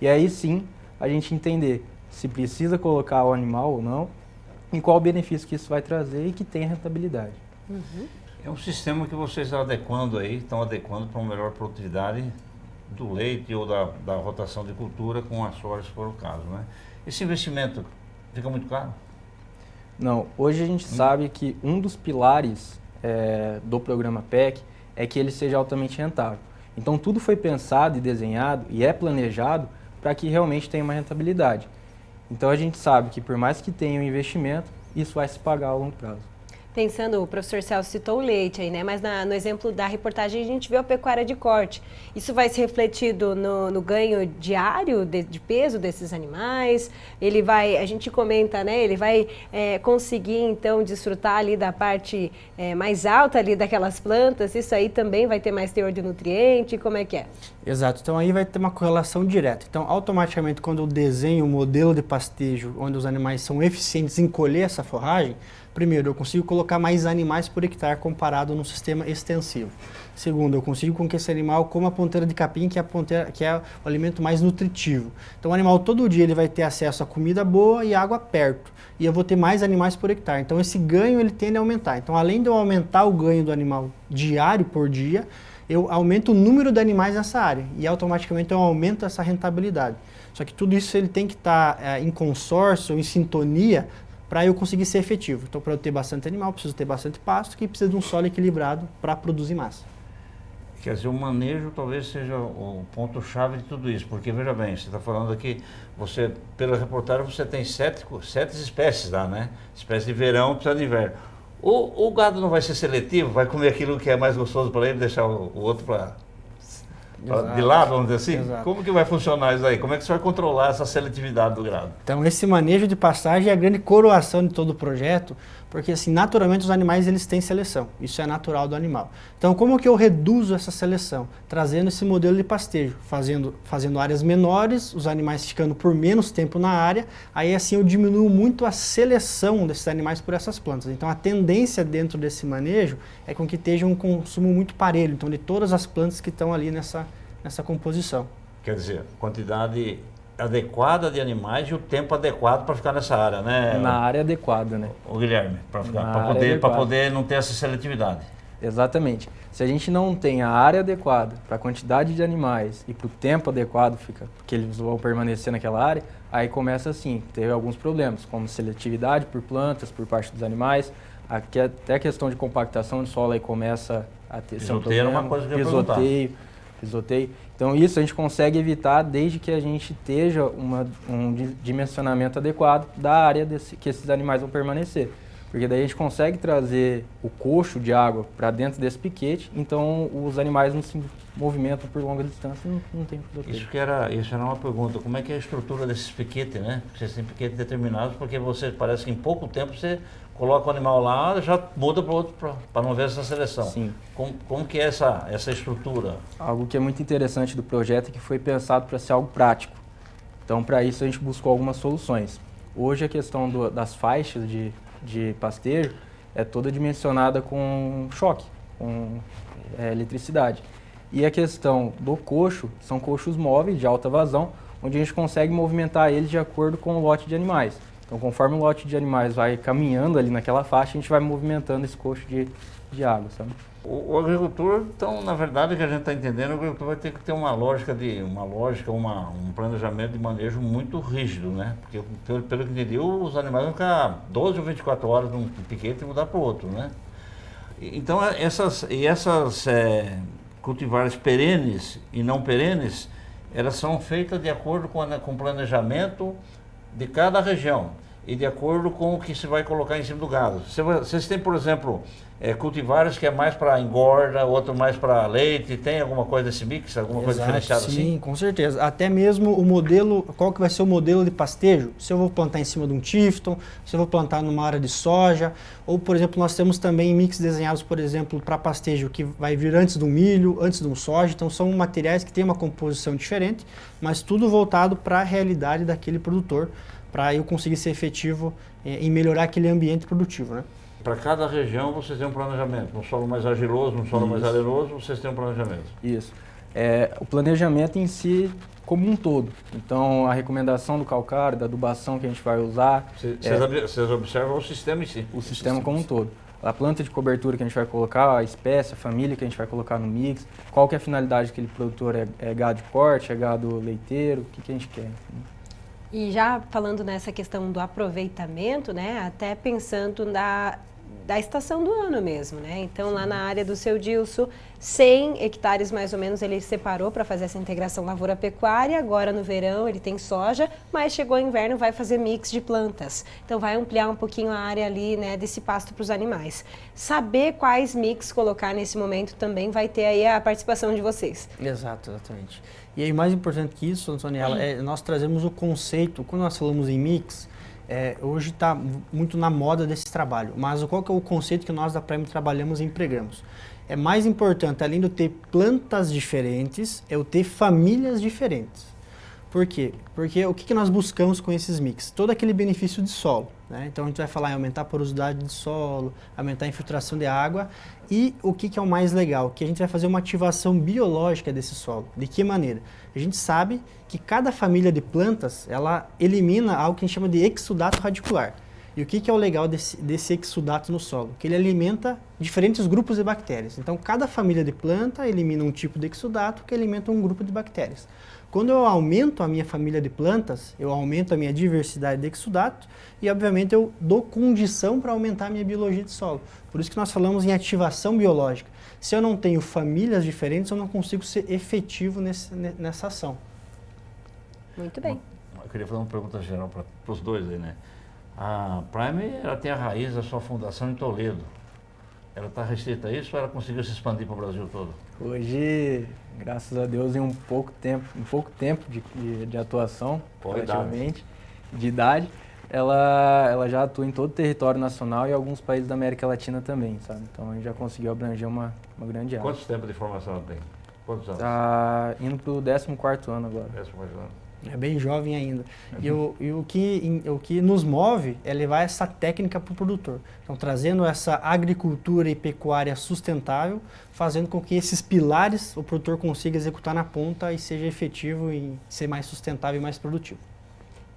E aí sim, a gente entender se precisa colocar o animal ou não e qual o benefício que isso vai trazer e que tem rentabilidade.
Uhum.
É um sistema que vocês estão adequando para uma melhor produtividade do leite ou da rotação de cultura com a soja, se for o caso, né? Esse investimento fica muito caro?
Não, hoje a gente sabe que um dos pilares do programa PEC é que ele seja altamente rentável. Então tudo foi pensado e desenhado e é planejado para que realmente tenha uma rentabilidade. Então a gente sabe que por mais que tenha um investimento, isso vai se pagar ao longo prazo.
Pensando, o professor Celso citou o leite aí, né? Mas no exemplo da reportagem a gente vê a pecuária de corte. Isso vai ser refletido no ganho diário de peso desses animais? A gente comenta, né? Ele vai conseguir então desfrutar ali da parte mais alta ali daquelas plantas? Isso aí também vai ter mais teor de nutriente? Como é que é?
Exato, então aí vai ter uma correlação direta. Então, automaticamente, quando eu desenho um modelo de pastejo onde os animais são eficientes em colher essa forragem, primeiro, eu consigo colocar mais animais por hectare comparado num sistema extensivo. Segundo, eu consigo com que esse animal coma a ponteira de capim, que é o alimento mais nutritivo. Então, o animal todo dia ele vai ter acesso a comida boa e água perto. E eu vou ter mais animais por hectare. Então, esse ganho ele tende a aumentar. Então, além de eu aumentar o ganho do animal diário por dia, eu aumento o número de animais nessa área. E automaticamente eu aumento essa rentabilidade. Só que tudo isso ele tem que estar em consórcio, em sintonia, para eu conseguir ser efetivo. Então, para eu ter bastante animal, preciso ter bastante pasto, que precisa de um solo equilibrado para produzir massa.
Quer dizer, o manejo talvez seja o ponto-chave de tudo isso, porque, veja bem, você está falando aqui, pela reportagem, você tem sete espécies lá, né? Espécie de verão, precisa de inverno. O gado não vai ser seletivo, vai comer aquilo que é mais gostoso para ele, deixar o outro de lado, vamos dizer assim? Exato. Como que vai funcionar isso aí? Como é que você vai controlar essa seletividade do gado?
Então, esse manejo de pastagem é a grande coroação de todo o projeto, porque assim, naturalmente os animais eles têm seleção, isso é natural do animal. Então, como que eu reduzo essa seleção? Trazendo esse modelo de pastejo, fazendo áreas menores, os animais ficando por menos tempo na área, aí assim eu diminuo muito a seleção desses animais por essas plantas. Então, a tendência dentro desse manejo é com que esteja um consumo muito parelho, então de todas as plantas que estão ali nessa composição.
Quer dizer, quantidade adequada de animais e o tempo adequado para ficar nessa área, né?
Na área adequada, né?
O Guilherme, para poder não ter essa seletividade.
Exatamente. Se a gente não tem a área adequada para a quantidade de animais e para o tempo adequado que eles vão permanecer naquela área, aí começa assim, ter alguns problemas, como seletividade por plantas, por parte dos animais, até a questão de compactação de solo aí começa a ter um problema.
É uma coisa que eu ia
pisoteio. Então isso a gente consegue evitar desde que a gente esteja um dimensionamento adequado da área que esses animais vão permanecer. Porque daí a gente consegue trazer o coxo de água para dentro desse piquete, então os animais não se movimentam por longa distância e não tem pisoteio.
Isso era uma pergunta, como é que é a estrutura desses piquetes, né? Vocês têm piquetes determinados, porque você parece que em pouco tempo você coloca o animal lá, já muda para outro, para não ver essa seleção.
Sim.
Como que é essa estrutura?
Algo que é muito interessante do projeto é que foi pensado para ser algo prático. Então, para isso a gente buscou algumas soluções. Hoje a questão das faixas de pastejo é toda dimensionada com choque, com eletricidade. E a questão do coxo são coxos móveis de alta vazão, onde a gente consegue movimentar eles de acordo com o lote de animais. Então, conforme o lote de animais vai caminhando ali naquela faixa, a gente vai movimentando esse coxo de água, sabe?
O agricultor, então, na verdade, o que a gente está entendendo, o agricultor vai ter que ter um planejamento de manejo muito rígido, né? Porque, pelo que entendi, os animais vão ficar 12 ou 24 horas num piquete e mudar para o outro, né? Então, essas cultivares perenes e não perenes, elas são feitas de acordo com o planejamento de cada região e de acordo com o que se vai colocar em cima do gado. Vocês têm, por exemplo, cultivares que é mais para engorda, outro mais para leite, tem alguma coisa desse mix, alguma coisa diferenciada assim?
Sim, com certeza. Até mesmo o modelo, qual que vai ser o modelo de pastejo? Se eu vou plantar em cima de um Tifton, se eu vou plantar numa área de soja, ou, por exemplo, nós temos também mix desenhados, por exemplo, para pastejo que vai vir antes do milho, antes de um soja, então são materiais que têm uma composição diferente, mas tudo voltado para a realidade daquele produtor, para eu conseguir ser efetivo em melhorar aquele ambiente produtivo, né?
Para cada região vocês têm um planejamento, um solo mais argiloso, um solo mais arenoso, vocês têm um planejamento.
Isso. O planejamento em si como um todo. Então, a recomendação do calcário, da adubação que a gente vai usar...
Vocês observam o sistema em si?
O sistema como um todo. A planta de cobertura que a gente vai colocar, a espécie, a família que a gente vai colocar no mix, qual que é a finalidade daquele produtor, é gado de corte, é gado leiteiro, o que a gente quer.
E já falando nessa questão do aproveitamento, né, até pensando da estação do ano mesmo, né? Então, lá na área do seu Dilso, 100 hectares mais ou menos ele separou para fazer essa integração lavoura-pecuária. Agora no verão ele tem soja, mas chegou o inverno vai fazer mix de plantas. Então, vai ampliar um pouquinho a área ali, né, desse pasto para os animais. Saber quais mix colocar nesse momento também vai ter aí a participação de vocês.
Exatamente. E aí, mais importante que isso, Antoniela, nós trazemos o conceito, quando nós falamos em mix, hoje está muito na moda desse trabalho, mas qual que é o conceito que nós da Prime trabalhamos e empregamos? É mais importante, além de eu ter plantas diferentes, é eu ter famílias diferentes. Por quê? Porque o que nós buscamos com esses mix? Todo aquele benefício de solo, né? Então a gente vai falar em aumentar a porosidade de solo, aumentar a infiltração de água e o que é o mais legal? Que a gente vai fazer uma ativação biológica desse solo. De que maneira? A gente sabe que cada família de plantas, ela elimina algo que a gente chama de exudato radicular. E o que é o legal desse exudato no solo? Que ele alimenta diferentes grupos de bactérias. Então, cada família de planta elimina um tipo de exudato que alimenta um grupo de bactérias. Quando eu aumento a minha família de plantas, eu aumento a minha diversidade de exudato e, obviamente, eu dou condição para aumentar a minha biologia de solo. Por isso que nós falamos em ativação biológica. Se eu não tenho famílias diferentes, eu não consigo ser efetivo nessa ação.
Muito bem.
Eu queria fazer uma pergunta geral para os dois aí, né? A Prime, ela tem a raiz da sua fundação em Toledo. Ela está restrita a isso ou ela conseguiu se expandir para o Brasil todo?
Hoje, graças a Deus, em um pouco tempo de atuação, relativamente, de idade, ela já atua em todo o território nacional e alguns países da América Latina também, sabe? Então a gente já conseguiu abranger uma grande área.
Quantos tempos de formação ela tem? Quantos anos?
Está indo para o 14º ano agora.
14º ano.
É bem jovem ainda. E o que nos move é levar essa técnica para o produtor. Então, trazendo essa agricultura e pecuária sustentável, fazendo com que esses pilares o produtor consiga executar na ponta e seja efetivo e ser mais sustentável e mais produtivo.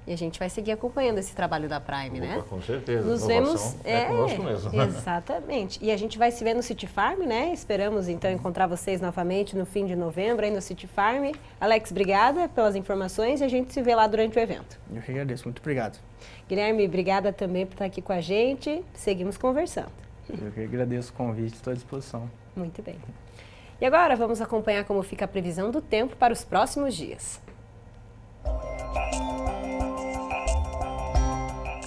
E a gente vai seguir acompanhando esse trabalho da Prime, né?
Com certeza.
Nos
Inovação
vemos.
Conosco mesmo.
Exatamente. E a gente vai se ver no City Farm, né? Esperamos então encontrar vocês novamente no fim de novembro aí no City Farm. Alex, obrigada pelas informações e a gente se vê lá durante o evento.
Eu que agradeço, muito obrigado.
Guilherme, obrigada também por estar aqui com a gente. Seguimos conversando.
Eu que agradeço o convite, estou à disposição.
Muito bem. E agora vamos acompanhar como fica a previsão do tempo para os próximos dias.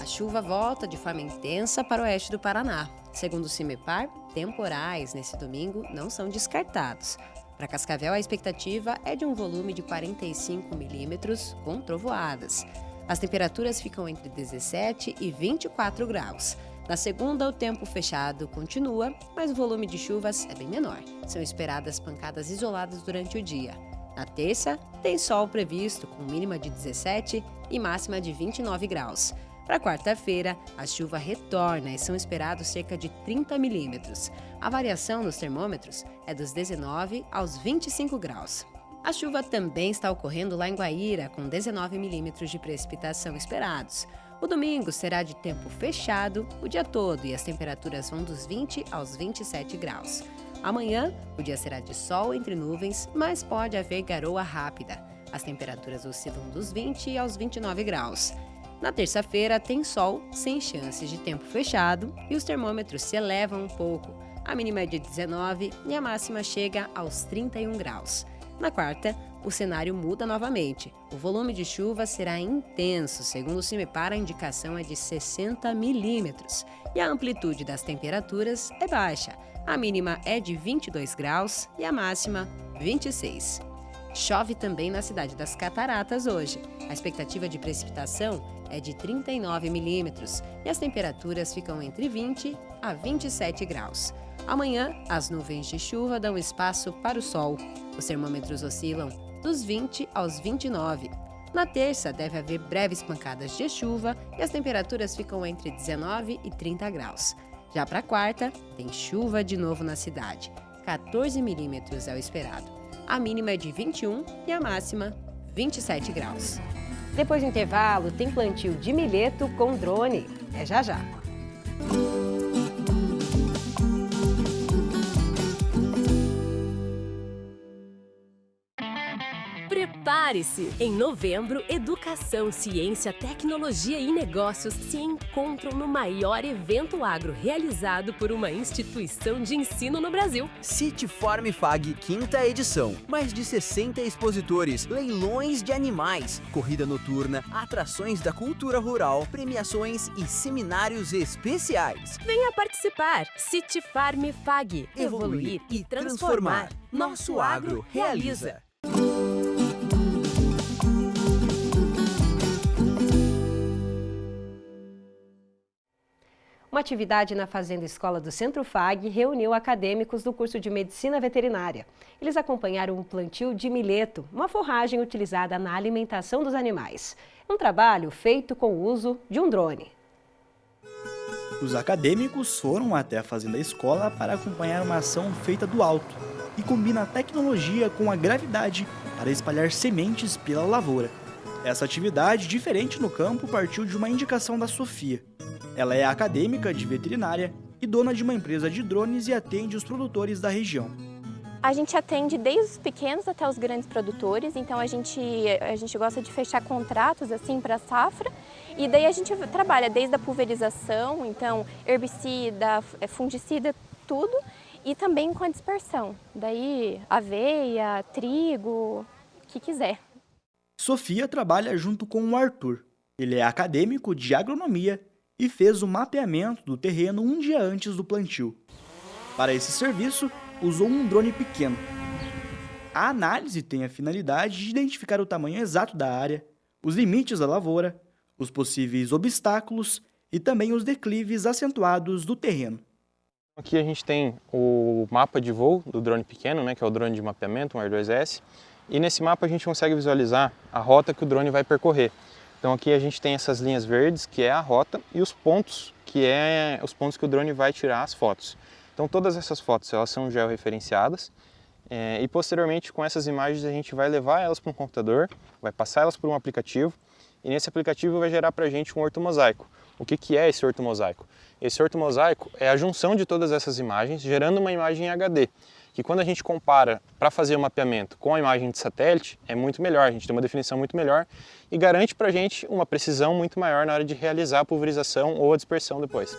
A chuva volta de forma intensa para o oeste do Paraná. Segundo o CIMEPAR, temporais nesse domingo não são descartados. Para Cascavel, a expectativa é de um volume de 45 milímetros com trovoadas. As temperaturas ficam entre 17 e 24 graus. Na segunda, o tempo fechado continua, mas o volume de chuvas é bem menor. São esperadas pancadas isoladas durante o dia. Na terça, tem sol previsto, com mínima de 17 e máxima de 29 graus. Para quarta-feira, a chuva retorna e são esperados cerca de 30 milímetros. A variação nos termômetros é dos 19 aos 25 graus. A chuva também está ocorrendo lá em Guaíra, com 19 milímetros de precipitação esperados. O domingo será de tempo fechado o dia todo e as temperaturas vão dos 20 aos 27 graus. Amanhã, o dia será de sol entre nuvens, mas pode haver garoa rápida. As temperaturas oscilam dos 20 aos 29 graus. Na terça-feira, tem sol, sem chances de tempo fechado, e os termômetros se elevam um pouco. A mínima é de 19 e a máxima chega aos 31 graus. Na quarta, o cenário muda novamente. O volume de chuva será intenso, segundo o CIMEPAR, a indicação é de 60 milímetros. E a amplitude das temperaturas é baixa. A mínima é de 22 graus e a máxima 26. Chove também na cidade das Cataratas hoje. A expectativa de precipitação é de 39 milímetros e as temperaturas ficam entre 20 a 27 graus. Amanhã, as nuvens de chuva dão espaço para o sol. Os termômetros oscilam dos 20 aos 29. Na terça, deve haver breves pancadas de chuva e as temperaturas ficam entre 19 e 30 graus. Já para quarta, tem chuva de novo na cidade. 14 milímetros é o esperado. A mínima é de 21 e a máxima 27 graus. Depois do intervalo, tem plantio de milheto com drone. É já já.
Prepare-se! Em novembro, educação, ciência, tecnologia e negócios se encontram no maior evento agro realizado por uma instituição de ensino no Brasil.
City Farm Fag, 5ª edição. Mais de 60 expositores, leilões de animais, corrida noturna, atrações da cultura rural, premiações e seminários especiais.
Venha participar! City Farm Fag. Evoluir e transformar. Nosso agro realiza.
Uma atividade na Fazenda Escola do Centro FAG reuniu acadêmicos do curso de Medicina Veterinária. Eles acompanharam um plantio de milheto, uma forragem utilizada na alimentação dos animais. Um trabalho feito com o uso de um drone.
Os acadêmicos foram até a Fazenda Escola para acompanhar uma ação feita do alto e combina a tecnologia com a gravidade para espalhar sementes pela lavoura. Essa atividade, diferente no campo, partiu de uma indicação da Sofia. Ela é acadêmica de veterinária e dona de uma empresa de drones e atende os produtores da região.
A gente atende desde os pequenos até os grandes produtores, então a gente gosta de fechar contratos assim para a safra e daí a gente trabalha desde a pulverização, então herbicida, fungicida, tudo, e também com a dispersão, daí aveia, trigo, o que quiser.
Sofia trabalha junto com o Arthur. Ele é acadêmico de agronomia e fez o mapeamento do terreno um dia antes do plantio. Para esse serviço, usou um drone pequeno. A análise tem a finalidade de identificar o tamanho exato da área, os limites da lavoura, os possíveis obstáculos e também os declives acentuados do terreno.
Aqui a gente tem o mapa de voo do drone pequeno, que é o drone de mapeamento, um Air 2S, E nesse mapa a gente consegue visualizar a rota que o drone vai percorrer. Então aqui a gente tem essas linhas verdes, que é a rota, e os pontos, que é os pontos que o drone vai tirar as fotos. Então todas essas fotos elas são georreferenciadas e posteriormente com essas imagens a gente vai levar elas para um computador, vai passar elas por um aplicativo e nesse aplicativo vai gerar para a gente um ortomosaico. O que é esse ortomosaico? Esse ortomosaico é a junção de todas essas imagens gerando uma imagem em HD, que quando a gente compara para fazer o mapeamento com a imagem de satélite é muito melhor, a gente tem uma definição muito melhor e garante para a gente uma precisão muito maior na hora de realizar a pulverização ou a dispersão depois.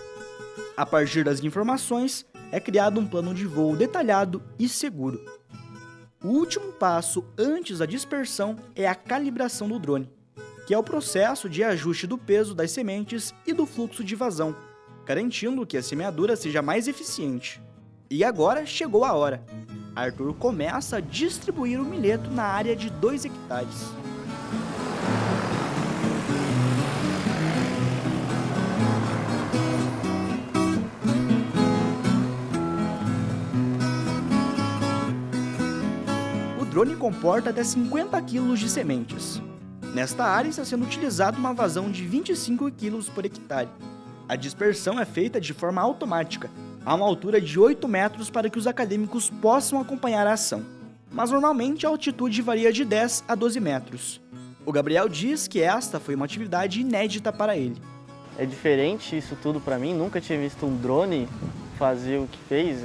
A partir das informações, é criado um plano de voo detalhado e seguro. O último passo antes da dispersão é a calibração do drone, que é o processo de ajuste do peso das sementes e do fluxo de vazão, garantindo que a semeadura seja mais eficiente. E agora chegou a hora. Arthur começa a distribuir o milheto na área de 2 hectares. O drone comporta até 50 kg de sementes. Nesta área está sendo utilizada uma vazão de 25 kg por hectare. A dispersão é feita de forma automática, a uma altura de 8 metros para que os acadêmicos possam acompanhar a ação. Mas normalmente a altitude varia de 10 a 12 metros. O Gabriel diz que esta foi uma atividade inédita para ele.
É diferente isso tudo para mim, nunca tinha visto um drone fazer o que fez,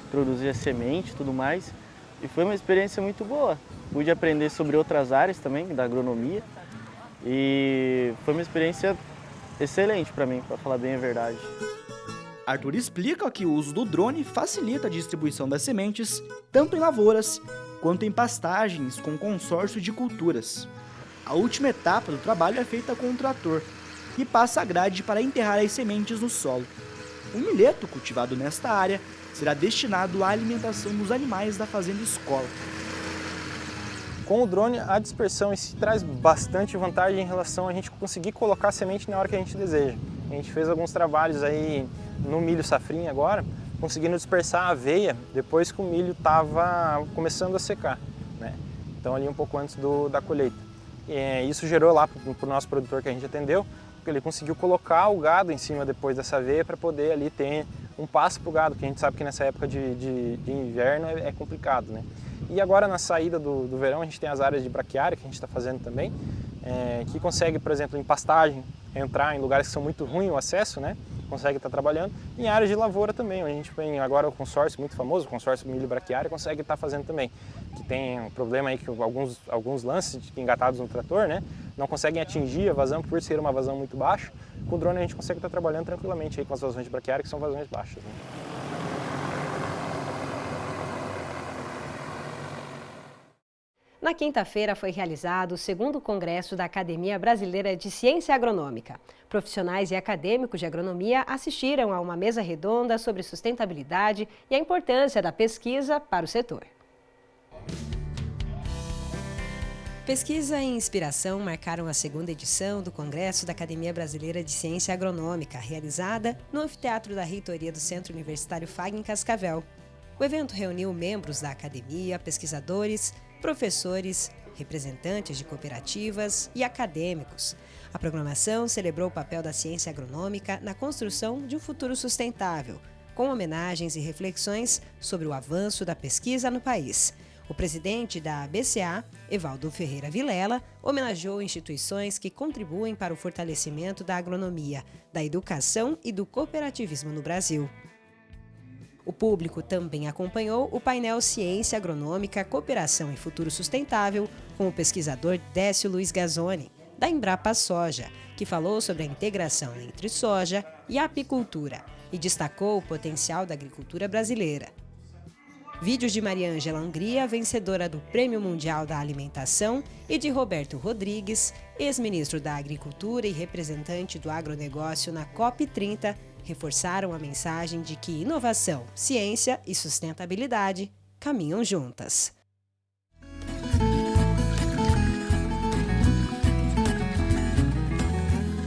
produzir a semente e tudo mais. E foi uma experiência muito boa. Pude aprender sobre outras áreas também, da agronomia. E foi uma experiência excelente para mim, para falar bem a verdade.
Arthur explica que o uso do drone facilita a distribuição das sementes, tanto em lavouras quanto em pastagens com consórcio de culturas. A última etapa do trabalho é feita com um trator, que passa a grade para enterrar as sementes no solo. O milheto cultivado nesta área será destinado à alimentação dos animais da fazenda escola.
Com o drone, a dispersão em si traz bastante vantagem em relação a gente conseguir colocar a semente na hora que a gente deseja. A gente fez alguns trabalhos aí no milho safrinha agora, conseguindo dispersar a aveia depois que o milho estava começando a secar, né? Então ali um pouco antes da colheita. E isso gerou lá para o nosso produtor que a gente atendeu, porque ele conseguiu colocar o gado em cima depois dessa aveia para poder ali ter um pasto para o gado, que a gente sabe que nessa época de inverno é complicado, né? E agora na saída do verão a gente tem as áreas de braquiária que a gente está fazendo também, que consegue, por exemplo, em pastagem, entrar em lugares que são muito ruins o acesso, né? Consegue estar trabalhando. E em áreas de lavoura também, a gente tem agora o consórcio muito famoso, o consórcio milho braquiária, consegue estar fazendo também. Que tem um problema aí que alguns lances engatados no trator, né? Não conseguem atingir a vazão por ser uma vazão muito baixa. Com o drone a gente consegue estar trabalhando tranquilamente aí com as vazões de braquiária, que são vazões baixas, né?
Na quinta-feira foi realizado o 2º Congresso da Academia Brasileira de Ciência Agronômica. Profissionais e acadêmicos de agronomia assistiram a uma mesa redonda sobre sustentabilidade e a importância da pesquisa para o setor. Pesquisa e inspiração marcaram a 2ª edição do Congresso da Academia Brasileira de Ciência Agronômica, realizada no anfiteatro da reitoria do Centro Universitário FAG em Cascavel. O evento reuniu membros da academia, pesquisadores, professores, representantes de cooperativas e acadêmicos. A programação celebrou o papel da ciência agronômica na construção de um futuro sustentável, com homenagens e reflexões sobre o avanço da pesquisa no país. O presidente da BCA, Evaldo Ferreira Vilela, homenageou instituições que contribuem para o fortalecimento da agronomia, da educação e do cooperativismo no Brasil. O público também acompanhou o painel Ciência Agronômica, Cooperação e Futuro Sustentável com o pesquisador Décio Luiz Gazzoni, da Embrapa Soja, que falou sobre a integração entre soja e apicultura e destacou o potencial da agricultura brasileira. Vídeos de Maria Ângela Hungria, vencedora do Prêmio Mundial da Alimentação, e de Roberto Rodrigues, ex-ministro da Agricultura e representante do agronegócio na COP30, reforçaram a mensagem de que inovação, ciência e sustentabilidade caminham juntas.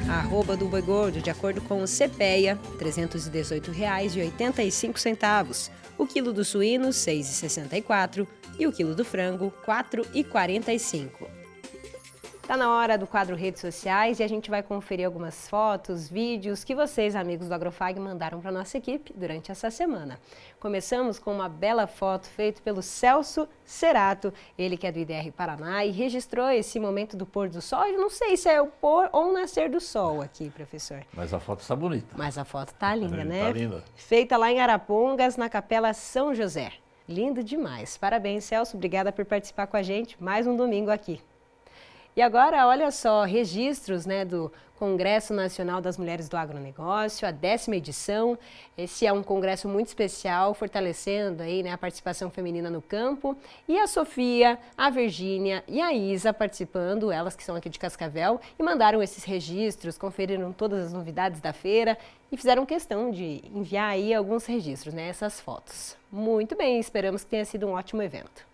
A arroba do boi gordo, de acordo com o CPEA, R$ 318,85.
O quilo do suíno, R$ 6,64 e o quilo do frango, R$ 4,45. Tá na hora do quadro Redes Sociais e a gente vai conferir algumas fotos, vídeos que vocês, amigos do Agrofag, mandaram para nossa equipe durante essa semana. Começamos com uma bela foto feita pelo Celso Cerato, ele que é do IDR Paraná e registrou esse momento do pôr do sol. Eu não sei se é o pôr ou o nascer do sol aqui, professor.
Mas a foto está bonita.
Mas a foto tá linda, né?
Tá linda.
Feita lá em Arapongas, na Capela São José. Lindo demais. Parabéns, Celso. Obrigada por participar com a gente. Mais um domingo aqui. E agora, olha só, registros, né, do Congresso Nacional das Mulheres do Agronegócio, a 10ª edição. Esse é um congresso muito especial, fortalecendo aí, né, a participação feminina no campo. E a Sofia, a Virgínia e a Isa participando, elas que são aqui de Cascavel, e mandaram esses registros, conferiram todas as novidades da feira e fizeram questão de enviar aí alguns registros, né, essas fotos. Muito bem, esperamos que tenha sido um ótimo evento.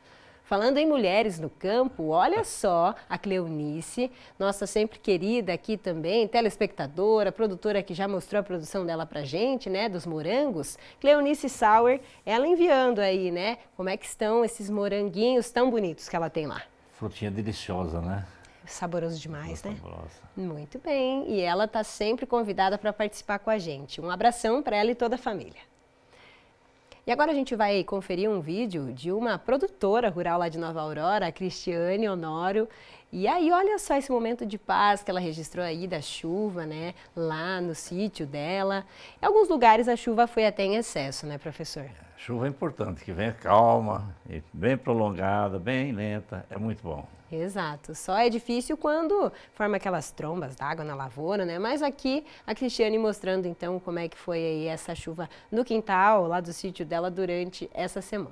Falando em mulheres no campo, olha só a Cleonice, nossa sempre querida aqui também, telespectadora, produtora que já mostrou a produção dela pra gente, né, dos morangos. Cleonice Sauer, ela enviando aí, né, como é que estão esses moranguinhos tão bonitos que ela tem lá.
Frutinha deliciosa, né?
Saboroso demais, né?
Saborosa.
Muito bem, e ela tá sempre convidada para participar com a gente. Um abração para ela e toda a família. E agora a gente vai conferir um vídeo de uma produtora rural lá de Nova Aurora, a Cristiane Honório. E aí, olha só esse momento de paz que ela registrou aí da chuva, né? Lá no sítio dela. Em alguns lugares a chuva foi até em excesso, né, professor?
Chuva é importante, que venha calma, bem prolongada, bem lenta, é muito bom.
Exato, só é difícil quando forma aquelas trombas d'água na lavoura, né? Mas aqui a Cristiane mostrando então como é que foi aí essa chuva no quintal, lá do sítio dela durante essa semana.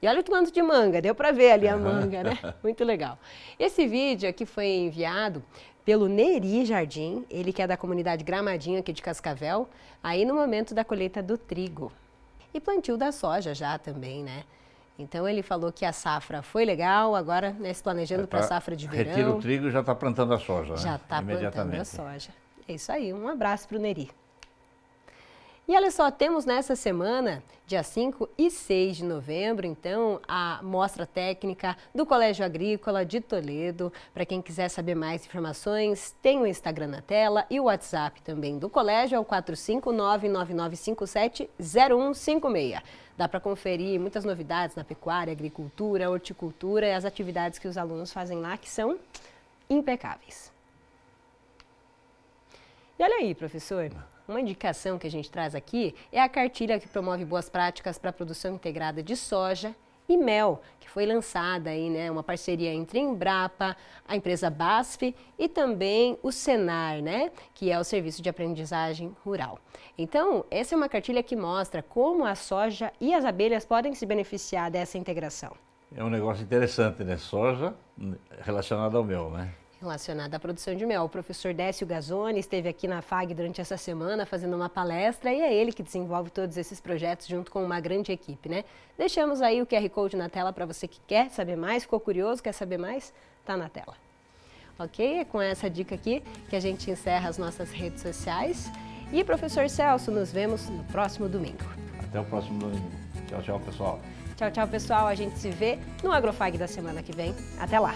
E olha o tanto de manga, deu para ver ali a manga, né? Muito legal. Esse vídeo aqui foi enviado pelo Neri Jardim, ele que é da comunidade Gramadinho aqui de Cascavel, aí no momento da colheita do trigo. E plantio da soja já também, né? Então ele falou que a safra foi legal, agora né, se planejando para a safra de verão.
Retira o trigo e já está plantando a soja, né?
Já está plantando a soja. É isso aí, um abraço para o Neri. E olha só, temos nessa semana, dia 5 e 6 de novembro, então, a mostra técnica do Colégio Agrícola de Toledo. Para quem quiser saber mais informações, tem o Instagram na tela e o WhatsApp também do colégio, é o 459-9957-0156. Dá para conferir muitas novidades na pecuária, agricultura, horticultura e as atividades que os alunos fazem lá, que são impecáveis. E olha aí, professor. Uma indicação que a gente traz aqui é a cartilha que promove boas práticas para a produção integrada de soja e mel, que foi lançada aí, né, uma parceria entre a Embrapa, a empresa BASF e também o Senar, né, que é o Serviço de Aprendizagem Rural. Então, essa é uma cartilha que mostra como a soja e as abelhas podem se beneficiar dessa integração.
É um negócio interessante, né? Soja relacionada ao mel, né?
Relacionada à produção de mel. O professor Décio Gazzoni esteve aqui na FAG durante essa semana fazendo uma palestra e é ele que desenvolve todos esses projetos junto com uma grande equipe, né? Deixamos aí o QR Code na tela para você que quer saber mais, ficou curioso, quer saber mais? Tá na tela. Ok? É com essa dica aqui que a gente encerra as nossas redes sociais. E professor Celso, nos vemos no próximo domingo.
Até o próximo domingo. Tchau, tchau, pessoal.
Tchau, tchau, pessoal. A gente se vê no Agrofag da semana que vem. Até lá!